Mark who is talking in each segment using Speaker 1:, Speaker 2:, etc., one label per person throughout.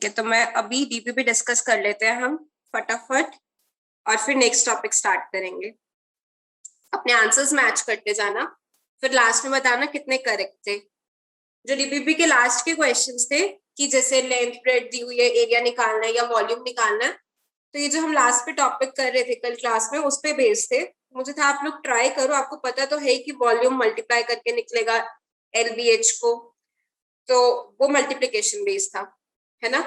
Speaker 1: ठीक है, तो मैं अभी डीपीपी डिस्कस कर लेते हैं हम फटाफट और फिर नेक्स्ट टॉपिक स्टार्ट करेंगे। अपने आंसर्स मैच करते जाना, फिर लास्ट में बताना कितने करेक्ट थे। जो डीपीपी के लास्ट के क्वेश्चंस थे कि जैसे लेंथ ब्रेड दी हुई है, एरिया निकालना है या वॉल्यूम निकालना है, तो ये जो हम लास्ट पे टॉपिक कर रहे थे कल क्लास में उस पे बेस्ड थे। मुझे था आप लोग ट्राई करो, आपको पता तो है कि वॉल्यूम मल्टीप्लाई करके निकलेगा LBH को, तो वो मल्टीप्लीकेशन बेस्ड था, है ना।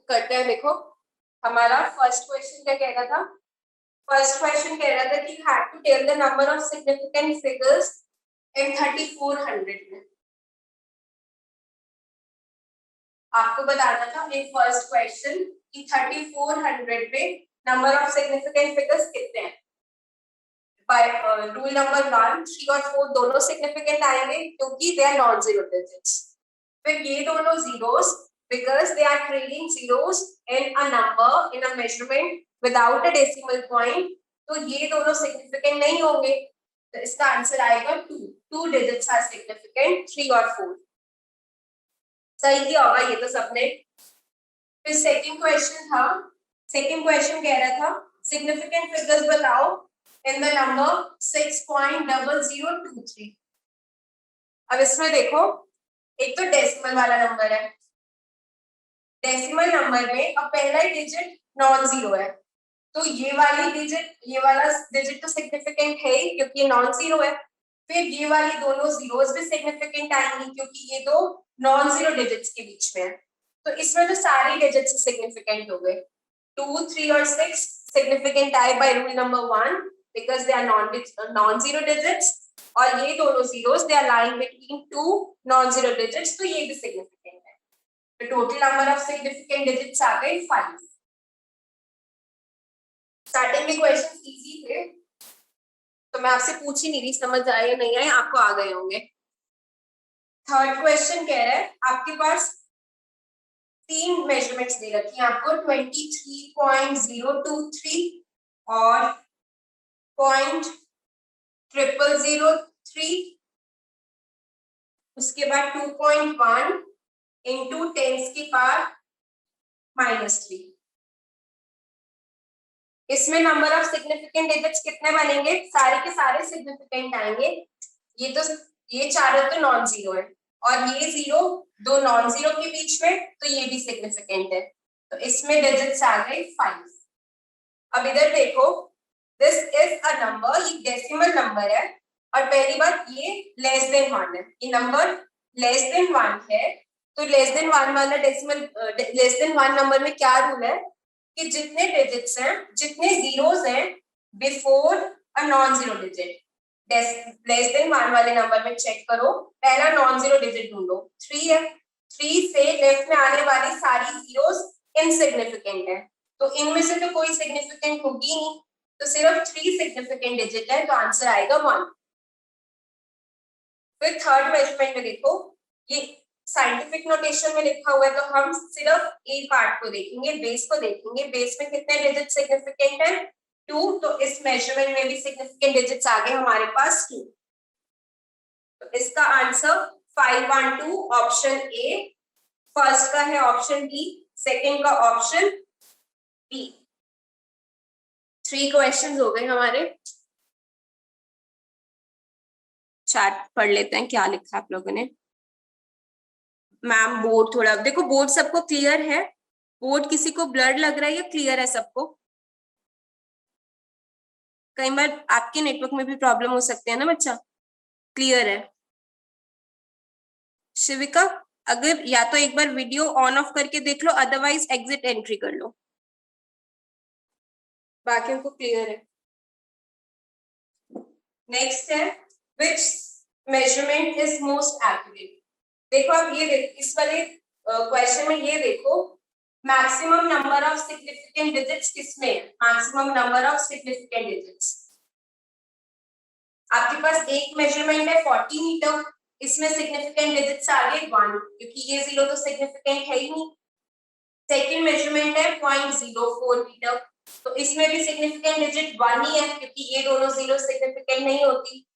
Speaker 1: करते हैं, देखो हमारा फर्स्ट क्वेश्चन क्या कह रहा था। फर्स्ट क्वेश्चन कह रहा था कि had to tell the number of significant figures in 3400 में। आपको बताना था इन फर्स्ट क्वेश्चन कि 3400 में नंबर ऑफ सिग्निफिकेंट फिगर्स कितने हैं। बाय रूल नंबर 1, 3 और 4 दोनों सिग्निफिकेंट आएंगे क्योंकि they are non zero digits. फिर ये दोनों zeros because they are trading zeros in a number in a measurement without a decimal point, तो ये दोनों सिग्निफिकेंट नहीं होंगे, तो इसका आंसर आएगा 2 डिजिट्स आर सिग्निफिकेंट, 3 और 4। सही किया होगा ये तो सबने। फिर सेकंड क्वेश्चन था, सेकंड क्वेश्चन कह रहा था सिग्निफिकेंट फिगर्स बताओ इन द नंबर 6.0023। अब इसमें देखो एक तो डेसिमल वाला नंबर है, डेसिमल नंबर में अब पहला डिजिट नॉन जीरो है, तो ये वाली डिजिट, ये वाला डिजिट तो सिग्निफिकेंट है ही क्योंकि ये नॉन जीरो है। फिर ये वाली दोनों जीरोस भी सिग्निफिकेंट आएंगी क्योंकि ये तो नॉन जीरो डिजिट्स के बीच में है, तो इसमें तो सारी डिजिट्स सिग्निफिकेंट हो गए। 2, 3 और 6 सिग्निफिकेंट आए by rule number 1 because they are non zero digits, और ये दोनों zeros they are lying between 2 non zero digits, तो ये भी सिग्निफिकेंट है। The total number of significant digits आ गए 5। स्टार्टिंग के क्वेश्चंस इजी थे, तो मैं आपसे पूछ ही नहीं रही समझ आए या नहीं आए, आपको आ गए होंगे। थर्ड क्वेश्चन कह रहा है आपके पास 3 मेजरमेंट्स दे रखी हैं आपको, 23.023 और 0.0003, उसके बाद 2.1 into 10 की पावर -3। इसमें नंबर ऑफ सिग्निफिकेंट डिजिट्स कितने बनेंगे, सारे के सारे सिग्निफिकेंट आएंगे। ये चारों तो नॉन जीरो है और ये जीरो दो नॉन जीरो के बीच में, तो ये भी सिग्निफिकेंट है, तो इसमें डिजिट्स आ गए 5। अब इधर देखो, दिस इज अ नंबर, ये डेसिमल नंबर है और पहली बात ये लेस देन 1 है, ये नंबर लेस देन 1 है, तो लेस देन 1 वाला डेसिमल, लेस देन 1 नंबर में क्या रूल है कि जितने डिजिट्स हैं, जितने जीरोस हैं before a non zero digit, less than 1 वाले नंबर में चेक करो, पहला नॉन जीरो डिजिट ढूंढो, 3 है, 3 से लेफ्ट में आने वाली सारी जीरोस इनसिग्निफिकेंट है, तो इनमें से तो कोई सिग्निफिकेंट होगी नहीं, तो सिर्फ 3 सिग्निफिकेंट डिजिट है, तो आंसर आएगा 1। फिर थर्ड मेजरमेंट में देखो, ये साइंटिफिक नोटेशन में लिखा हुआ है, तो हम सिर्फ ए पार्ट को देखेंगे, बेस को देखेंगे। बेस में कितने डिजिट सिग्निफिकेंट है, 2, तो इस मेजरमेंट में भी सिग्निफिकेंट डिजिट्स आ गए हमारे पास 2, तो इसका आंसर 512 ऑप्शन ए, फर्स्ट का है ऑप्शन बी, सेकंड का ऑप्शन बी। 3 क्वेश्चंस हो गए हमारे। चार्ट पढ़ लेते हैं क्या लिखा आप लोगों ने। मैम बोर्ड थोड़ा देखो, बोर्ड सबको क्लियर है, बोर्ड किसी को ब्लर लग रहा है या क्लियर है सबको। कई बार आपके नेटवर्क में भी प्रॉब्लम हो सकती है ना बच्चा। क्लियर है शिविका, अगर या तो एक बार वीडियो ऑन ऑफ करके देख लो, अदरवाइज एग्जिट एंट्री कर लो, बाकियों को क्लियर है। नेक्स्ट है विच मेजरमेंट इज मोस्ट एक्यूरेट। देखो आप ये इस वाले क्वेश्चन में ये देखो, maximum number of significant digits किसमें है, maximum number of significant digits आपके पास एक मेजरमेंट है 40 मीटर, इसमें सिग्निफिकेंट डिजिट्स आ गए 1 क्योंकि ये जीरो तो सिग्निफिकेंट है ही नहीं। सेकंड मेजरमेंट है 0.04 मीटर, तो इसमें भी सिग्निफिकेंट डिजिट 1 ही है क्योंकि ये दोनों जीरो सिग्निफिकेंट नहीं होती।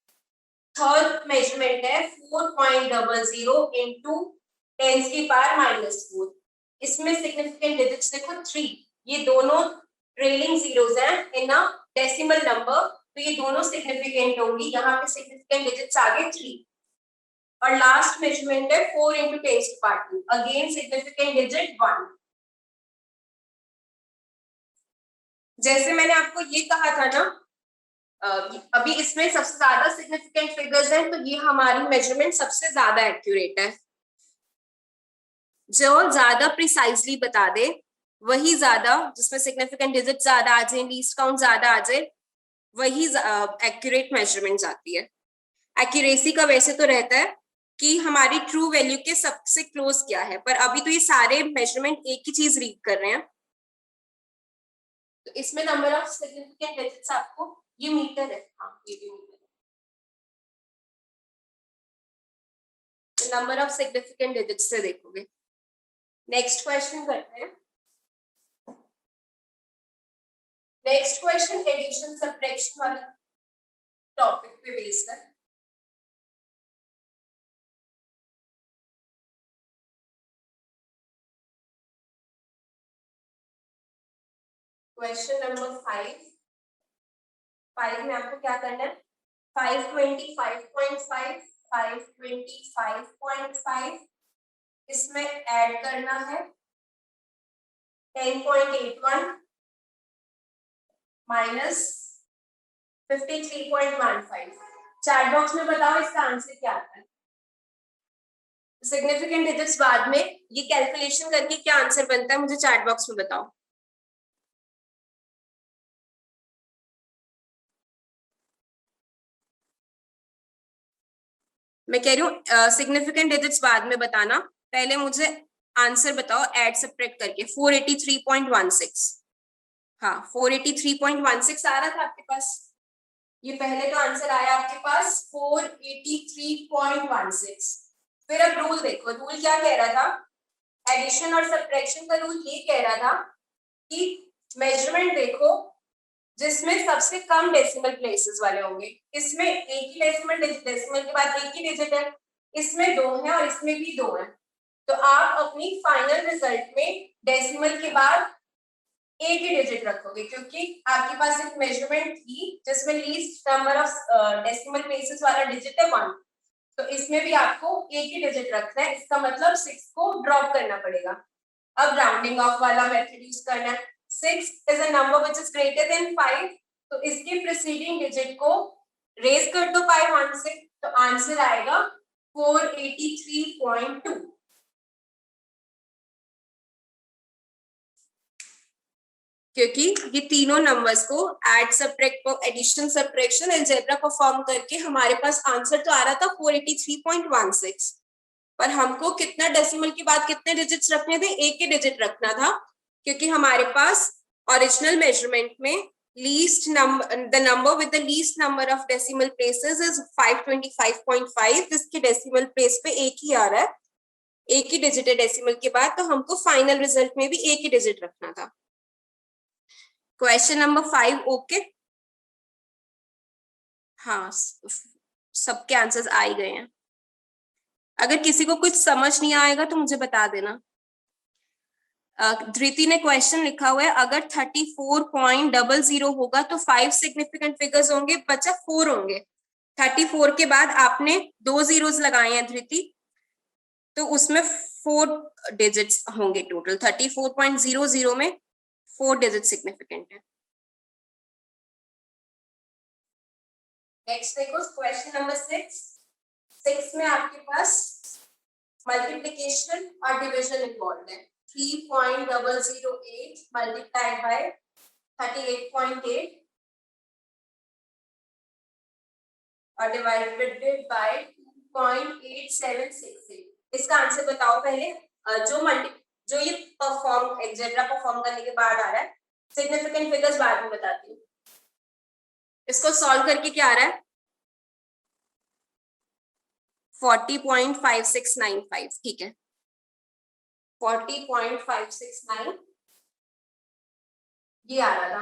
Speaker 1: थर्ड मेजरमेंट है 4.00 into 10 की पावर -4, इसमें सिग्निफिकेंट डिजिट्स देखो 3, ये दोनों ट्रेलिंग जीरोस हैं इन अ डेसिमल नंबर, तो ये दोनों सिग्निफिकेंट होंगी, यहाँ पे सिग्निफिकेंट डिजिट्स आ गए 3। और लास्ट मेजरमेंट है 4 into 10 to power 2, again significant digit 1। जैसे मैंने आपको ये कहा था ना, अभी इसमें सबसे ज्यादा सिग्निफिकेंट फिगर्स हैं, तो ये हमारी मेजरमेंट सबसे ज्यादा एक्यूरेट है। जो ज्यादा प्रिसाइजली बता दे वही ज्यादा, जिसमें सिग्निफिकेंट डिजिट ज्यादा आ जाए, लीस्ट काउंट ज्यादा आ जाए, वही एक्यूरेट मेजरमेंट आती है। एक्यूरेसी का वैसे तो रहता है कि हमारी ट्रू वैल्यू के सबसे क्लोज क्या है, पर अभी तो ये सारे मेजरमेंट एक ही चीज रीड कर रहे हैं, तो इसमें नंबर ऑफ सिग्निफिकेंट डिजिट्स आपको, ये मीटर है, हाँ ये भी मीटर है, नंबर ऑफ सिग्निफिकेंट डिजिट्स से देखोगे। नेक्स्ट क्वेश्चन करते हैं। नेक्स्ट क्वेश्चन एडिशन सब्ट्रैक्शन वाले टॉपिक पे बेस्ड है। क्वेश्चन नंबर 5 में आपको क्या करना है, 525.5 525.5 इसमें ऐड करना है 10.81 माइनस 53.15। चैट बॉक्स में बताओ इसका आंसर क्या आता है। सिग्निफिकेंट डिजिट्स बाद में, ये कैलकुलेशन करके क्या आंसर बनता है मुझे चैट बॉक्स में बताओ। मैं कह रही हूँ सिग्निफिकेंट डिजिट्स बाद में बताना, पहले मुझे आंसर बताओ ऐड सब्ट्रैक्ट करके। 483.16, हाँ 483.16 आ रहा था आपके पास, ये पहले तो आंसर आया आपके पास 483.16। फिर अब रूल देखो, रूल क्या कह रहा था, एडिशन और सब्ट्रैक्शन का रूल ये कह रहा था कि मेजरमेंट देखो जिसमें सबसे कम डेसिमल प्लेसेस वाले होंगे, इसमें एक ही डेसिमल के बाद एक ही डिजिट है, इसमें 2 है और इसमें भी 2 है, तो आप अपनी फाइनल रिजल्ट में डेसिमल के बाद एक ही डिजिट रखोगे, क्योंकि आपके पास एक मेजरमेंट थी जिसमें least number of decimal places वाला डिजिट है 1, तो इसमें भी आपको एक ही डिजिट रखना है, इसका मतलब 6 को ड्रॉप करना पड़ेगा। अब राउंडिंग ऑफ वाला मेथड यूज करना है। 6 is a number which is greater than 5, तो इसके प्रीसीडिंग डिजिट को रेज कर दो बाय 1 से, तो आंसर आएगा 483.2। क्योंकि ये तीनों नंबर्स को add subtract addition subtraction algebra perform करके हमारे पास आंसर तो आ रहा था 483.16, पर हमको कितना डेसिमल के बाद कितने डिजिट्स रखने थे, एक ही डिजिट रखना था, क्योंकि हमारे पास ओरिजिनल मेजरमेंट में least number, the number with the least number of decimal places is 525.5, जिसके डेसिमल प्लेस पे एक ही आ रहा है, एक ही डिजिट है डेसिमल के बाद, तो हमको फाइनल रिजल्ट में भी एक ही डिजिट रखना था। क्वेश्चन नंबर 5 ओके, हाँ सबके आंसर्स आ ही गए हैं। अगर किसी को कुछ समझ नहीं आएगा तो मुझे बता देना। धृति ने क्वेश्चन लिखा हुआ है, अगर 34.00 होगा तो 5 सिग्निफिकेंट फिगर्स होंगे, बचा 4 होंगे। 34 के बाद आपने 2 जीरोस लगाए हैं धृति, तो उसमें 4 डिजिट्स होंगे टोटल। 34.00 में 4 डिजिट सिग्निफिकेंट है। नेक्स्ट देखो क्वेश्चन नंबर 6 में आपके पास मल्टीप्लिकेशन और डिवीजन इन्वॉल्व है। 3.008 multiplied by 38.8 और divided by 2.8768। इसका आंसर बताओ पहले। जो ये परफॉर्म अलजेब्रा परफॉर्म करने के बाद आ रहा है, सिग्निफिकेंट फिगर्स बाद में बताती हूँ। इसको सॉल्व करके क्या आ रहा है, 40.5695, ठीक है 40.569 ये आ रहा था।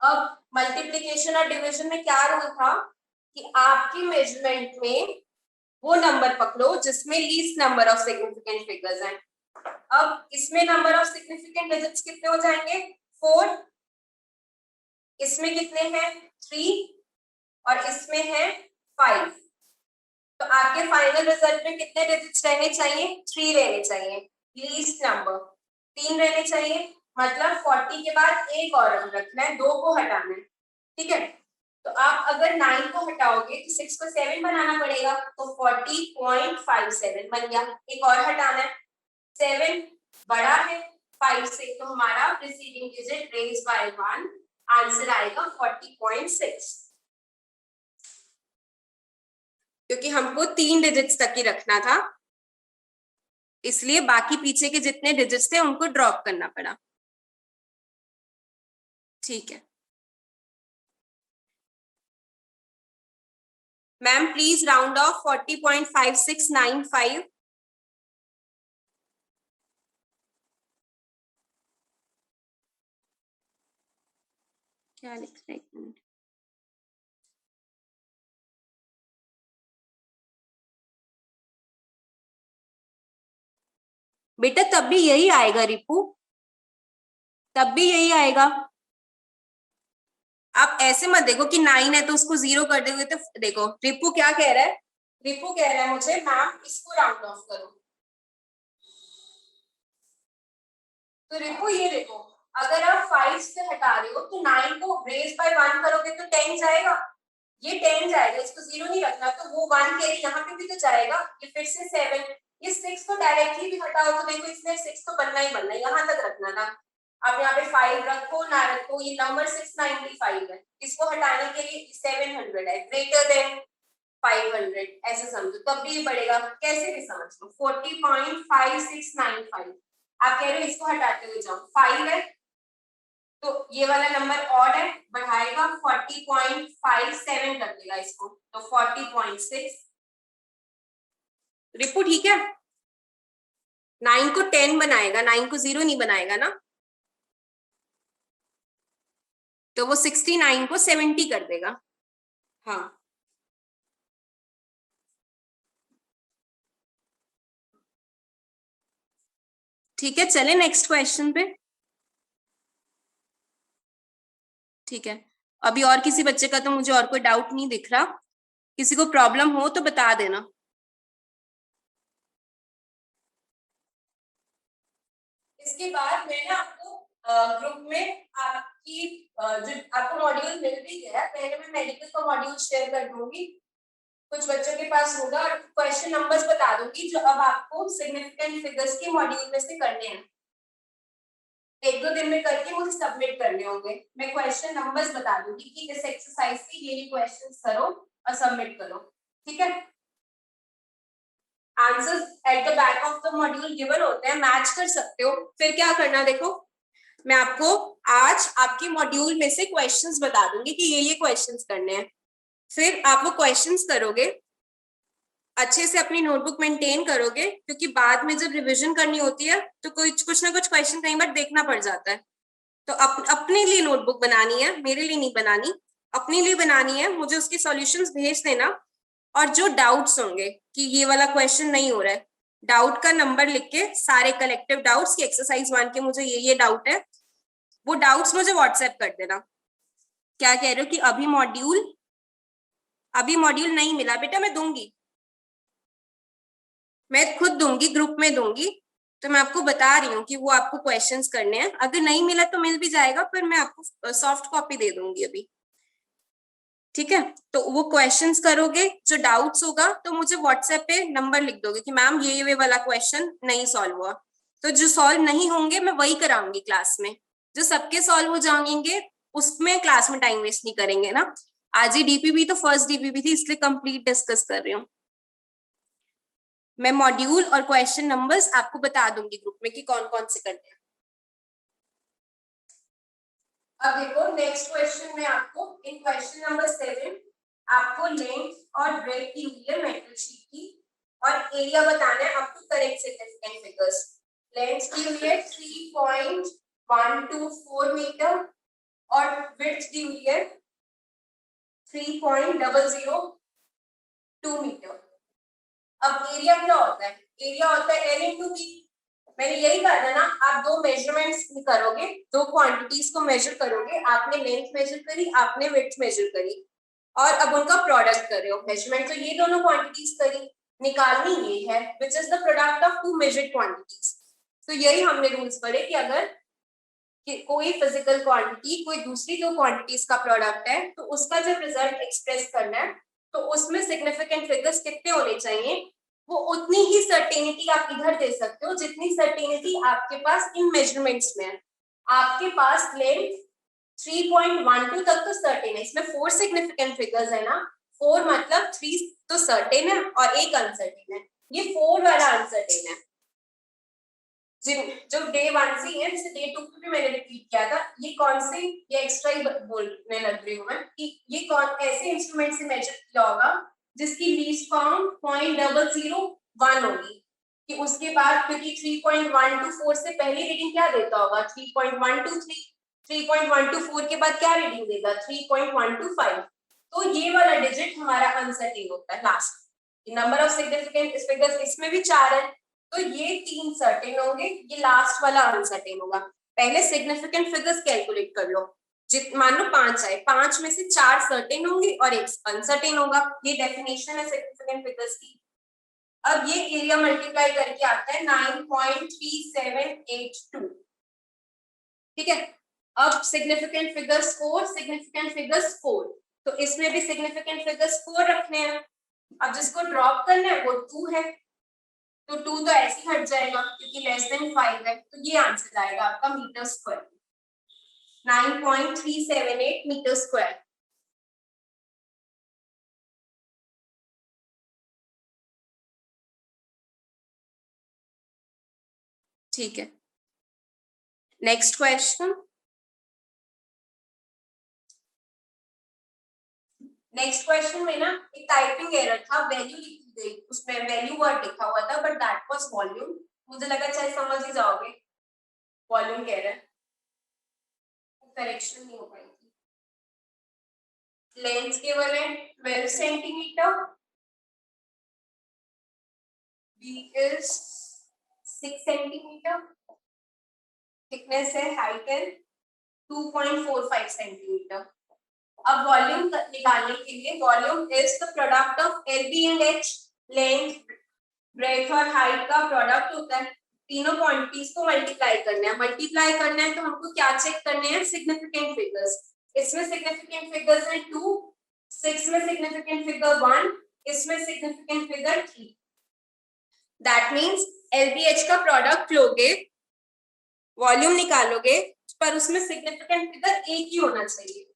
Speaker 1: अब मल्टीप्लिकेशन और डिवीजन में क्या रूल था कि आपकी मेजरमेंट में वो नंबर पकड़ो जिसमें least number of significant figures हैं। अब इसमें नंबर ऑफ सिग्निफिकेंट डिजिट्स कितने हो जाएंगे 4, इसमें कितने हैं 3 और इसमें है 5। तो आपके फाइनल रिजल्ट में कितने डिजिट्स रहने चाहिए 3 रहने चाहिए, लीस्ट नंबर 3 रहने चाहिए, मतलब 40 के बाद एक और रखना है, 2 को हटाना है, ठीक है। तो आप अगर 9 को हटाओगे तो 6 को 7 बनाना पड़ेगा, तो 40.57 बन गया। एक और हटाना है, 7 बड़ा है 5 से, तो हमारा preceding digit raise by 1, answer आएगा 40.6, क्योंकि हमको 3 डिजिट्स तक ही रखना था, इसलिए बाकी पीछे के जितने डिजिट्स थे उनको ड्रॉप करना पड़ा। ठीक है मैम, प्लीज राउंड ऑफ 40.5695। क्या लिख रहे हैं बेटा, तब भी यही आएगा रिपू, तब भी यही आएगा। आप ऐसे मत देखो कि 9 है तो उसको 0 कर दोगे, तो देखो रिपू क्या कह रहा है, रिपू कह रहा है मुझे मैम इसको राउंड ऑफ करो। तो रिपू ये देखो, अगर आप 5 से हटा रहे हो तो 9 को रेज बाय 1 करोगे तो 10 जाएगा, ये 10 जाएगा, इसको 0 नहीं रखना, तो वो 1 कैरी यहाँ पे भी तो जाएगा, ये फिर से 7, ये 6 को डायरेक्टली भी हटाओ तो देखो इसमें 6 तो बनना ही बनना है, यहाँ तक रखना था। आप यहाँ पे 5 रखो ना रखो, ये नंबर 695 है, इसको हटाने के लिए 700 है, ग्रेटर देन 500 ऐसे समझो, तब भी ये बढ़ेगा, कैसे भी समझ लो। 40.5695 आप कह रहे हो इसको हटाते हुए जाओ, 5 है तो ये वाला नंबर ऑड है, बढ़ाएगा 40.57 कर देगा इसको, तो 40.6। रिपू ठीक है, 9 को 10 बनाएगा, 9 को 0 नहीं बनाएगा ना, तो वो 69 को 70 कर देगा। हाँ ठीक है, चले नेक्स्ट क्वेश्चन पे। ठीक है, अभी और किसी बच्चे का तो मुझे और कोई डाउट नहीं दिख रहा, किसी को प्रॉब्लम हो तो बता देना। इसके बाद मैं ना आपको ग्रुप में आपकी जो आपको मॉड्यूल मिल भी गया है, पहले मैं मेडिकल का मॉड्यूल शेयर कर दूंगी, कुछ बच्चों के पास होगा, और क्वेश्चन नंबर्स बता दूंगी जो अब आपको सिग्निफिकेंट फिगर्स के मॉड्यूल में से करने हैं, 1-2 दिन में करके मुझे सबमिट करने होंगे। मैं क्वेश्चन नंबर्स बता दूंगी कि इस एक्सरसाइज के ये क्वेश्चंस करो और सबमिट करो, ठीक है। Answers at the back of the module given होते हैं, मैच कर सकते हो। फिर क्या करना, देखो मैं आपको आज आपके मॉड्यूल में से क्वेश्चंस बता दूंगी कि ये क्वेश्चंस करने हैं, फिर आप वो क्वेश्चंस करोगे, अच्छे से अपनी नोटबुक मेंटेन करोगे, क्योंकि बाद में जब रिवीजन करनी होती है तो कुछ ना कुछ क्वेश्चन कई बार देखना पड़ जाता है, तो अपने लिए नोटबुक बनानी है, मेरे लिए नहीं बनानी, अपने लिए बनानी है, मुझे उसके सॉल्यूशंस भेज देना, और जो डाउट्स होंगे कि ये वाला क्वेश्चन नहीं हो रहा है, डाउट का नंबर लिख के सारे कलेक्टिव डाउट्स की एक्सरसाइज 1 के मुझे ये डाउट है, वो डाउट्स मुझे व्हाट्सएप कर देना। क्या कह रहे हो कि अभी मॉड्यूल नहीं मिला, बेटा मैं दूंगी, मैं खुद दूंगी, ग्रुप में दूंगी, तो मैं आपको बता रही हूँ कि वो आपको क्वेश्चंस करने हैं, अगर नहीं मिला तो मिल भी जाएगा, पर मैं आपको सॉफ्ट कॉपी दे दूंगी अभी, ठीक है। तो वो क्वेश्चंस करोगे, जो डाउट्स होगा तो मुझे व्हाट्सएप पे नंबर लिख दोगे कि मैम ये वाला क्वेश्चन नहीं सॉल्व हुआ, तो जो सॉल्व नहीं होंगे मैं वही कराऊंगी क्लास में, जो सबके सॉल्व हो जाएंगे उसमें क्लास में टाइम वेस्ट नहीं करेंगे ना। आज ही डीपीबी तो फर्स्ट डीपीबी थी, इसलिए कंप्लीट डिस्कस कर रही हूँ। मैं मॉड्यूल और क्वेश्चन नंबर्स आपको बता दूंगी ग्रुप में कि कौन कौन से करने हैं। अब देखो नेक्स्ट क्वेश्चन में आपको इन क्वेश्चन नंबर 7 आपको लेंथ और ब्रेथ की हुई है मेटल शीट की, और एरिया बताना है up to correct significant figures. Length की हुई है 3.124 मीटर और विड्थ दी हुई है 3.002 मीटर। अब एरिया क्या होता है, एरिया होता है L into B, मैंने यही कहा था ना, आप दो मेजरमेंट्स करोगे, दो क्वांटिटीज को मेजर करोगे, आपने लेंथ मेजर करी, आपने विड्थ मेजर करी, और अब उनका प्रोडक्ट कर रहे हो। मेजरमेंट तो ये दोनों क्वांटिटीज करी, निकालनी ये है which is the product of two measured quantities. तो यही हमने रूल्स पढ़े कि अगर कि कोई फिजिकल क्वांटिटी कोई दूसरी दो क्वांटिटीज का प्रोडक्ट है, तो उसका जब रिजल्ट एक्सप्रेस करना है तो उसमें सिग्निफिकेंट फिगर्स कितने होने चाहिए, वो उतनी ही सर्टेनिटी आप इधर दे सकते हो जितनी सर्टेनिटी आपके पास इन मेजरमेंट्स में है। आपके पास लेंथ 3.12 तक तो सर्टेन है, इसमें 4 सिग्निफिकेंट फिगर्स है ना, 4 मतलब 3 तो सर्टेन है और एक अनसर्टेन है, ये 4 वाला अनसर्टेन है। जो डे 1 से है, जैसे डे 2 पे मैंने रिपीट किया था, ये कौन से, ये एक्स्ट्रा ही बोलने लग रही हूँ मैं कि ये कौन ऐसे इंस्ट्रूमेंट से मेजर किया होगा जिसकी लीस्ट काउंट 0.001 होगी, कि उसके बाद क्योंकि 3.124 से पहली रीडिंग क्या देता होगा 3.123, 3.124 के बाद क्या रीडिंग देगा 3.125, तो ये वाला डिजिट हमारा अनसर्टेन होता है last. Number of significant figures इसमें भी 4 है, तो ये 3 सर्टेन होंगे, ये लास्ट वाला अनसर्टेन होगा। पहले सिग्निफिकेंट फिगर्स कैलकुलेट कर लो, मान लो 5 आए, 5 में से 4 सर्टेन होंगे और एक अनसर्टेन होगा, ये डेफिनेशन है सिग्निफिकेंट फिगर्स की। अब ये एरिया मल्टीप्लाई करके आता है 9.3782, ठीक है। अब सिग्निफिकेंट फिगर्स 4, सिग्निफिकेंट फिगर्स 4, तो इसमें भी सिग्निफिकेंट फिगर्स 4 रखने हैं। अब जिसको ड्रॉप करना है वो 2 है, तो 2 तो ऐसे ही हट जाएगा क्योंकि लेस देन 5 है, तो ये आंसर आएगा आपका मीटर स्क्वायर, 9.378 मीटर स्क्वायर। ठीक है, नेक्स्ट क्वेश्चन। नेक्स्ट क्वेश्चन में ना एक टाइपिंग एरर था, वैल्यू लिखी गई, उसमें वैल्यू वर्ड लिखा हुआ था बट दैट वाज वॉल्यूम, मुझे लगा चाहे समझ ही जाओगे, वॉल्यूम कह रहा है, करेक्शन नहीं हो पाई थी। लेंथ केवल है 12 centimetre, B is 6 centimetre, thickness है, हाइट है 2.45 सेंटीमीटर। अब वॉल्यूम निकालने के लिए, volume is the product of L B and H, length breadth और हाइट का प्रोडक्ट होता है, तीनों क्वांटिटीज को मल्टीप्लाई करना है। मल्टीप्लाई करना है तो हमको क्या चेक करने हैं, सिग्निफिकेंट फिगर्स। इसमें सिग्निफिकेंट फिगर्स है 2, 6 में सिग्निफिकेंट फिगर 1, इसमें सिग्निफिकेंट फिगर 3। दैट मींस एलबीएच का प्रोडक्ट लोगे, वॉल्यूम निकालोगे, पर उसमें सिग्निफिकेंट फिगर एक ही होना चाहिए।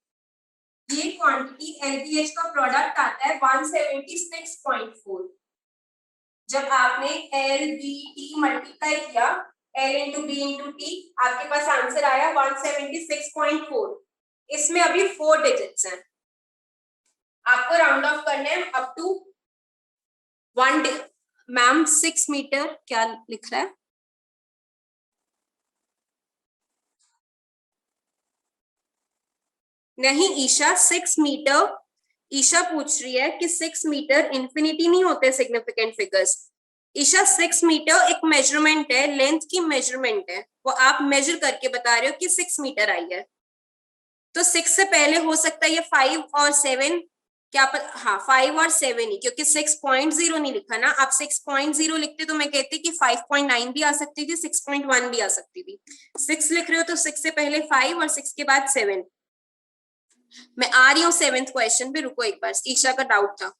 Speaker 1: ये क्वांटिटी एलबीएच का प्रोडक्ट आता है 176.4। जब आपने एल बी टी मल्टीप्लाई किया, L into B into T, आपके पास आंसर आया 176.4। इसमें अभी 4 डिजिट्स हैं, आपको राउंड ऑफ करना है अप टू 1। मैम 6 मीटर क्या लिख रहा है, नहीं ईशा 6 मीटर, ईशा पूछ रही है कि 6 मीटर इंफिनिटी नहीं होते सिग्निफिकेंट फिगर्स। ईशा 6 मीटर एक मेजरमेंट है, लेंथ की मेजरमेंट है, वो आप मेजर करके बता रहे हो कि 6 मीटर आई है, तो 6 से पहले हो सकता है ये 5 और 7, क्या पर, हाँ 5 और 7 ही, क्योंकि 6.0 नहीं लिखा ना, आप 6.0 लिखते तो मैं कहती कि 5.9 भी आ सकती थी, 6.1 भी आ सकती थी। 6 लिख रहे हो तो 6 से पहले 5 और 6 के बाद 7। मैं आ रही हूँ 7th क्वेश्चन पे, रुको एक बार, ईशा का डाउट था।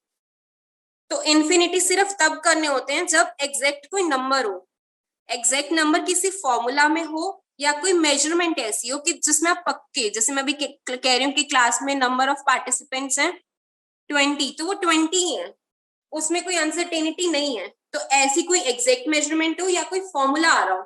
Speaker 1: तो इन्फिनिटी सिर्फ तब करने होते हैं जब एग्जैक्ट कोई नंबर हो, एग्जैक्ट नंबर किसी फॉर्मूला में हो या कोई मेजरमेंट ऐसी हो कि जिसमें आप पक्के, जैसे मैं अभी कह रही हूँ कि क्लास में नंबर ऑफ पार्टिसिपेंट्स हैं 20, तो वो 20 ही है, उसमें कोई अनसर्टेनिटी नहीं है, तो ऐसी कोई एग्जैक्ट मेजरमेंट हो या कोई फॉर्मूला आ रहा हो,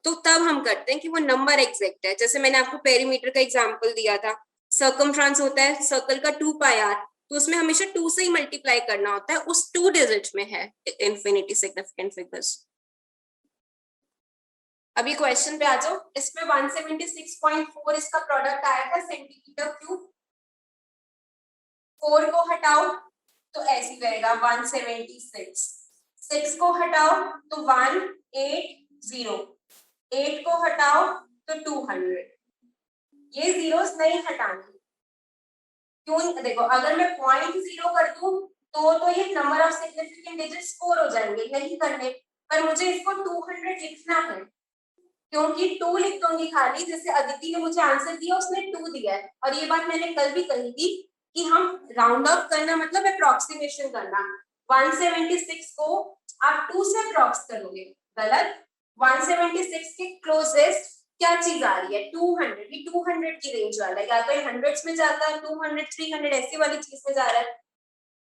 Speaker 1: तो तब हम करते हैं कि वो नंबर एग्जैक्ट है। जैसे मैंने आपको पेरीमीटर का एग्जांपल दिया था, सर्कमफ्रांस होता है सर्कल का 2 पाई आर, तो उसमें हमेशा 2 से ही मल्टीप्लाई करना होता है, उस 2 डिजिट में है इंफिनिटी सिग्निफिकेंट फिगर्स। अभी क्वेश्चन पे आ जाओ, इसमें 176.4 इसका प्रोडक्ट आया था सेंटीमीटर क्यूब, 4 को हटाओ तो ऐसी रहेगा 176, 6 को हटाओ तो 180, 8 को हटाओ तो 200। ये जीरोस नहीं हटाने। क्यों? देखो अगर मैं 0.0 कर दूं तो ये number of significant digit score हो जाएंगे, नहीं करने। पर मुझे इसको 200 लिखना है, क्योंकि 2 लिख दूंगी खाली, जैसे अदिति ने मुझे आंसर दिया उसने 2 दिया है। और ये बात मैंने कल भी कही थी कि हम राउंड ऑफ करना मतलब अप्रोक्सीमेशन करना। 176 को आप 2 से अप्रोक्स करोगे, गलत। 176 के क्लोजेस्ट क्या चीज आ रही है? 200। ये 200 की रेंज वाला है, या तो ये हंड्रेड्स में जाता है, 200, 300 ऐसी वाली चीज में जा रहा है।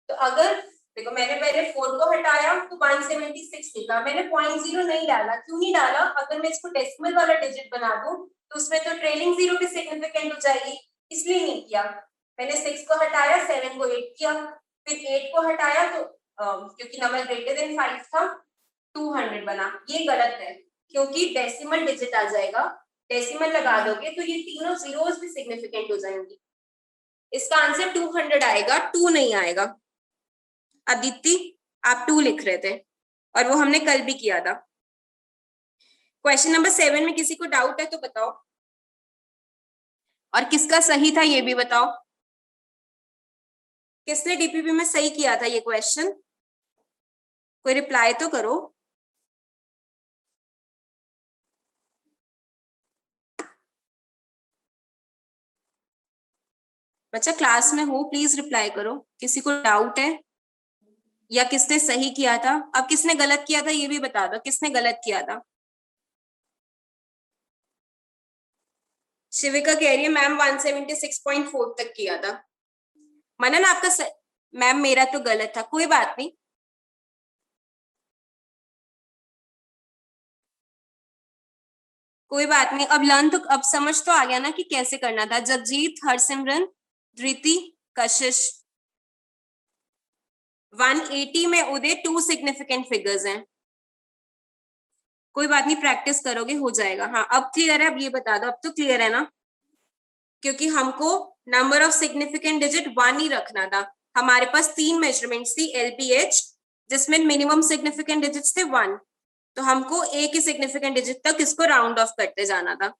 Speaker 1: तो अगर देखो मैंने पहले 4 को हटाया तो 176 लिखा, मैंने 0.0 नहीं डाला। क्यों नहीं डाला? अगर मैं इसको डेसिमल वाला डिजिट बना दूं तो उसमें तो ट्रेलिंग जीरो भी सिग्निफिकेंट हो जाएगी, इसलिए नहीं किया। मैंने 6 को हटाया, 7 को 8 किया, फिर 8 को हटाया तो क्योंकि नंबर ग्रेटर देन 5 था, 200 बना। ये गलत है क्योंकि डेसिमल डिजिट आ जाएगा, डेसिमल लगा दोगे तो ये तीनों जीरोस भी सिग्निफिकेंट हो जाएंगी। इसका आंसर 200 आएगा, 2 नहीं आएगा। अदिति आप 2 लिख रहे थे और वो हमने कल भी किया था। क्वेश्चन नंबर 7 में किसी को डाउट है तो बताओ, और किसका सही था ये भी बताओ। किसने डीपीपी में सही किया था ये क्वेश्चन? कोई रिप्लाई तो करो। बच्चा क्लास में हो, प्लीज रिप्लाई करो। किसी को डाउट है या किसने सही किया था? अब किसने गलत किया था ये भी बता दो, किसने गलत किया था। शिविका कह रही है मैम 176.4 तक किया था। मनन आपका मैम मेरा तो गलत था, कोई बात नहीं। कोई बात नहीं, अब लर्न तो, अब समझ तो आ गया ना कि कैसे करना था। जगजीत, हरसिमरन, धृति, कशिश। 180 में उदय 2 सिग्निफिकेंट फिगर्स हैं। कोई बात नहीं, प्रैक्टिस करोगे हो जाएगा। हाँ अब क्लियर है, अब ये बता दो, अब तो क्लियर है ना? क्योंकि हमको नंबर ऑफ सिग्निफिकेंट डिजिट 1 ही रखना था। हमारे पास 3 मेजरमेंट्स थी LPH, जिसमें मिनिमम सिग्निफिकेंट डिजिट्स थे 1, तो हमको एक ही सिग्निफिकेंट डिजिट तक इसको राउंड ऑफ करते जाना था।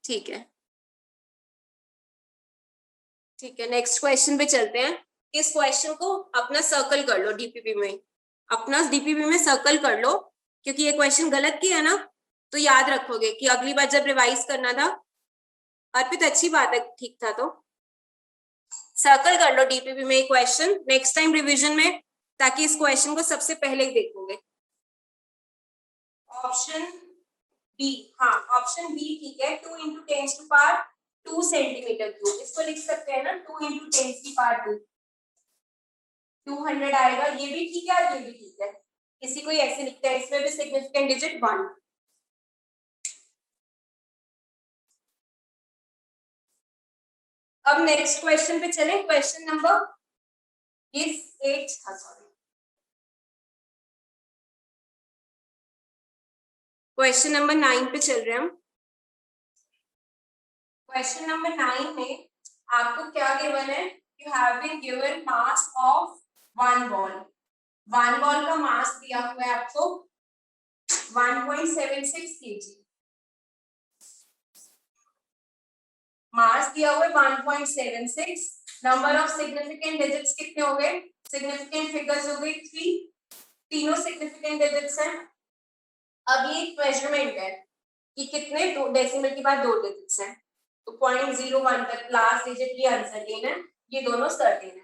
Speaker 1: ठीक है, ठीक है, नेक्स्ट क्वेश्चन पे चलते हैं। इस क्वेश्चन को अपना सर्कल कर लो डीपीपी में, अपना डीपीपी में सर्कल कर लो, क्योंकि ये क्वेश्चन गलत किया ना तो याद रखोगे कि अगली बार जब रिवाइज करना था। अर्पित अच्छी बात है, ठीक था तो सर्कल कर लो डीपीपी में क्वेश्चन नेक्स्ट टाइम रिवीजन में, ताकि इस क्वेश्चन को सबसे पहले ही देखोगे। ऑप्शन बी, हाँ ऑप्शन बी ठीक है। 2 × 10⁻² सेंटीमीटर क्यूब, इसको लिख सकते हैं ना, 2 × 10⁻²। 200 आएगा, ये भी ठीक है और ये भी ठीक है। किसी को ऐसे लिखता है, इसमें भी सिग्निफिकेंट डिजिट 1। अब नेक्स्ट क्वेश्चन पे चलें। क्वेश्चन नंबर 8 था, सॉरी, क्वेश्चन नंबर 9 पे चल रहे हैं हम। क्वेश्चन नंबर 9 में आपको क्या गिवन है? You have been given mass of one ball. One ball का मास दिया हुआ है आपको 1.76 kg। मास दिया हुआ है 1.76। नंबर ऑफ सिग्निफिकेंट डिजिट्स कितने हो गए? सिग्निफिकेंट फिगर्स हो गई 3, तीनों सिग्निफिकेंट डिजिट्स हैं। अब ये एक मेजरमेंट है कि कितने डेसिमल के बाद 2 डिजिट्स हैं, तो 0.01 तक लास्ट डिजिट ये अनसर्टेन है, ये दोनों सर्टेन है।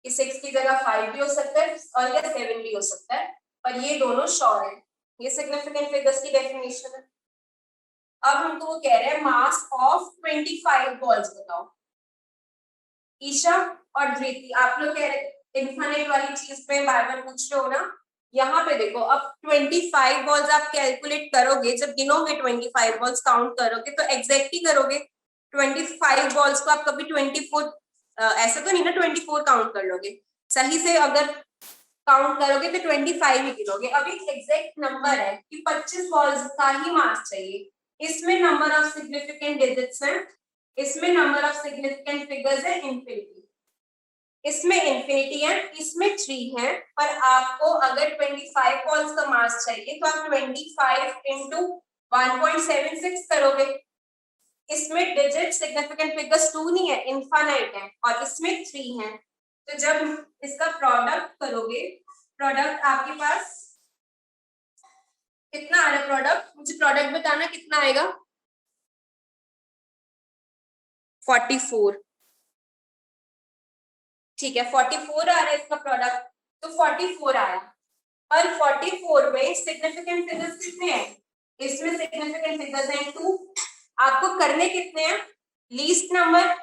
Speaker 1: कि 6 की जगह 5 भी हो सकता है और या 7 भी हो सकता है, पर ये दोनों श्योर है। ये सिग्निफिकेंट फिगर्स की डेफिनेशन है। अब हमको वो कह रहे हैं मास ऑफ 25 बॉल्स बताओ। ईशा और धृति, आप लोग कह रहे इनफाइनाइट वाली चीज पे बार बार पूछ रहे हो ना। यहाँ पे देखो, अब 25 बॉल्स आप कैलकुलेट करोगे, जब गिनोगे 25 बॉल्स काउंट करोगे तो एग्जैक्ट ही करोगे। 25 बॉल्स को आप कभी 24 ऐसा तो नहीं ना 24 काउंट कर लोगे, सही से अगर काउंट करोगे तो 25 ही गिनोगे। अब एक एग्जैक्ट नंबर है कि 25 बॉल्स का ही मास चाहिए। इसमें नंबर ऑफ सिग्निफिकेंट डिजिट्स हैं, इसमें नंबर ऑफ सिग्निफिकेंट फिगर्स है इनफिनिटी। इसमें इंफिनिटी है, इसमें 3 है, पर आपको अगर 25 बॉल्स का मास चाहिए तो आप 25 इंटू 1.76 करोगे। इसमें डिजिट सिग्निफिकेंट फिगर्स 2 नहीं है, इनफाइनाइट है, और इसमें 3 है। तो जब इसका प्रोडक्ट करोगे, प्रोडक्ट आपके पास कितना आ रहा है? प्रोडक्ट मुझे प्रोडक्ट बताना कितना आएगा? 44। ठीक है, 44 आ रहा है इसका प्रोडक्ट, तो 44 आया। और 44 में सिग्निफिकेंट फिगर्स कितने हैं? इसमें सिग्निफिकेंट फिगर्स हैं 2। आपको करने कितने हैं? लीस्ट नंबर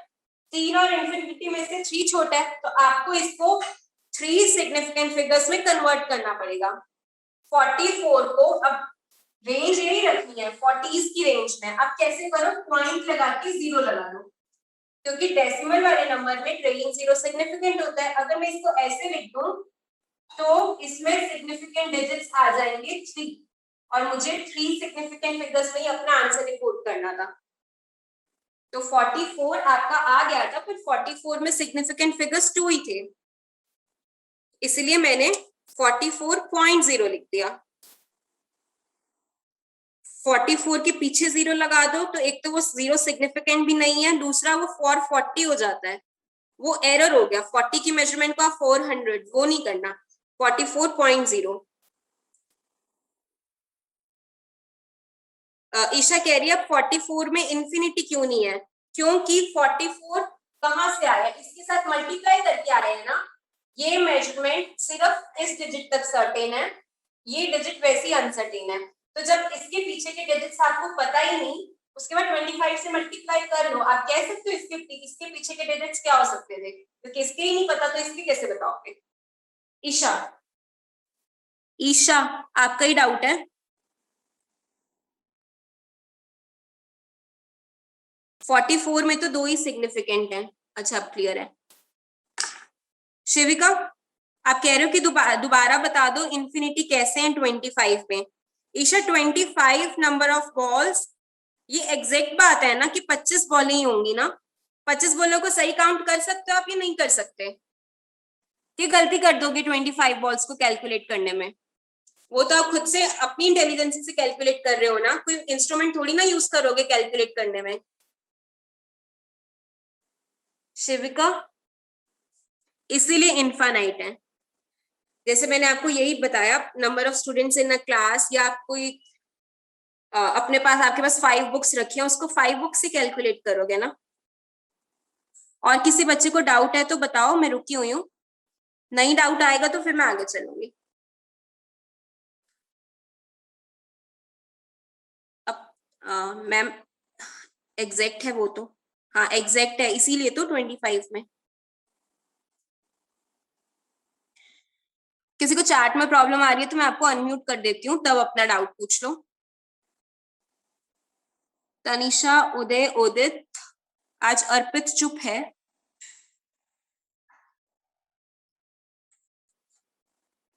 Speaker 1: 3 और इंफिनिटी में से 3 छोटा है, तो आपको इसको 3 सिग्निफिकेंट फिगर्स में कन्वर्ट करना पड़ेगा। 44 को अब रेंज यही रखनी है 40s की रेंज में। अब कैसे करो? पॉइंट लगा के 0 लगा दो, क्योंकि डेसिमल वाले नंबर में ट्रेलिंग 0 सिग्निफिकेंट होता है। अगर मैं इसको ऐसे लिख दूं तो इसमें सिग्निफिकेंट डिजिट्स आ जाएंगे 3, और मुझे 3 सिग्निफिकेंट फिगर्स में ही अपना आंसर रिपोर्ट करना था। तो 44 आपका आ गया था, पर 44 में सिग्निफिकेंट फिगर्स 2 ही थे, इसलिए मैंने 44.0 लिख दिया। 44 के पीछे 0 लगा दो तो एक तो वो 0 सिग्निफिकेंट भी नहीं है, दूसरा वो 440 हो जाता है, वो एरर हो गया। 40 की मेजरमेंट को 400 वो नहीं करना, 44.0। ईशा कह रही है 44 में इंफिनिटी क्यों नहीं है? क्योंकि 44 कहां से आया? इसके साथ मल्टीप्लाई करके आया है ना। ये मेजरमेंट सिर्फ इस डिजिट तक सर्टेन है, ये डिजिट वैसे ही अनसर्टेन है। तो जब इसके पीछे के डिजिट्स आपको पता ही नहीं, उसके बाद 25 से मल्टीप्लाई कर लो। आप कह सकते हो इसके पीछे के डिजिट्स क्या हो सकते थे, क्योंकि इसके ही नहीं पता तो इसके कैसे बताओगे? ईशा, ईशा आपका ही डाउट है? 44 में तो 2 ही सिग्निफिकेंट है। अच्छा, अब क्लियर है। शिविका, आप कह रहे हो कि दोबारा बता दो इंफिनिटी कैसे है 25 में? ईशा 25 नंबर ऑफ बॉल्स, ये एग्जैक्ट बात है ना कि 25 बॉलें ही होंगी ना? 25 बॉलों को सही काउंट कर सकते हो आप या नहीं कर सकते? कि गलती कर दोगे 25 बॉल्स को कैलकुलेट करने में? वो तो आप खुद से अपनी इंटेलिजेंस से कैलकुलेट कर रहे हो ना, कोई इंस्ट्रूमेंट थोड़ी ना यूज करोगे कैलकुलेट करने में। शिविका, इसीलिए इनफाइनाइट है। जैसे मैंने आपको यही बताया, number of students in a class, या आप कोई अपने पास, आपके पास 5 बुक्स रखी हैं, उसको 5 बुक्स से कैलकुलेट करोगे ना। और किसी बच्चे को डाउट है तो बताओ, मैं रुकी हुई हूँ। नहीं डाउट आएगा तो फिर मैं आगे चलूंगी। अब मैम एग्जैक्ट है वो तो, हाँ एग्जैक्ट है, इसीलिए तो 25 में। किसी को चैट में प्रॉब्लम आ रही है तो मैं आपको अनम्यूट कर देती हूँ, तब अपना डाउट पूछ लो। तनिषा, उदय, उदित, आज अर्पित चुप है।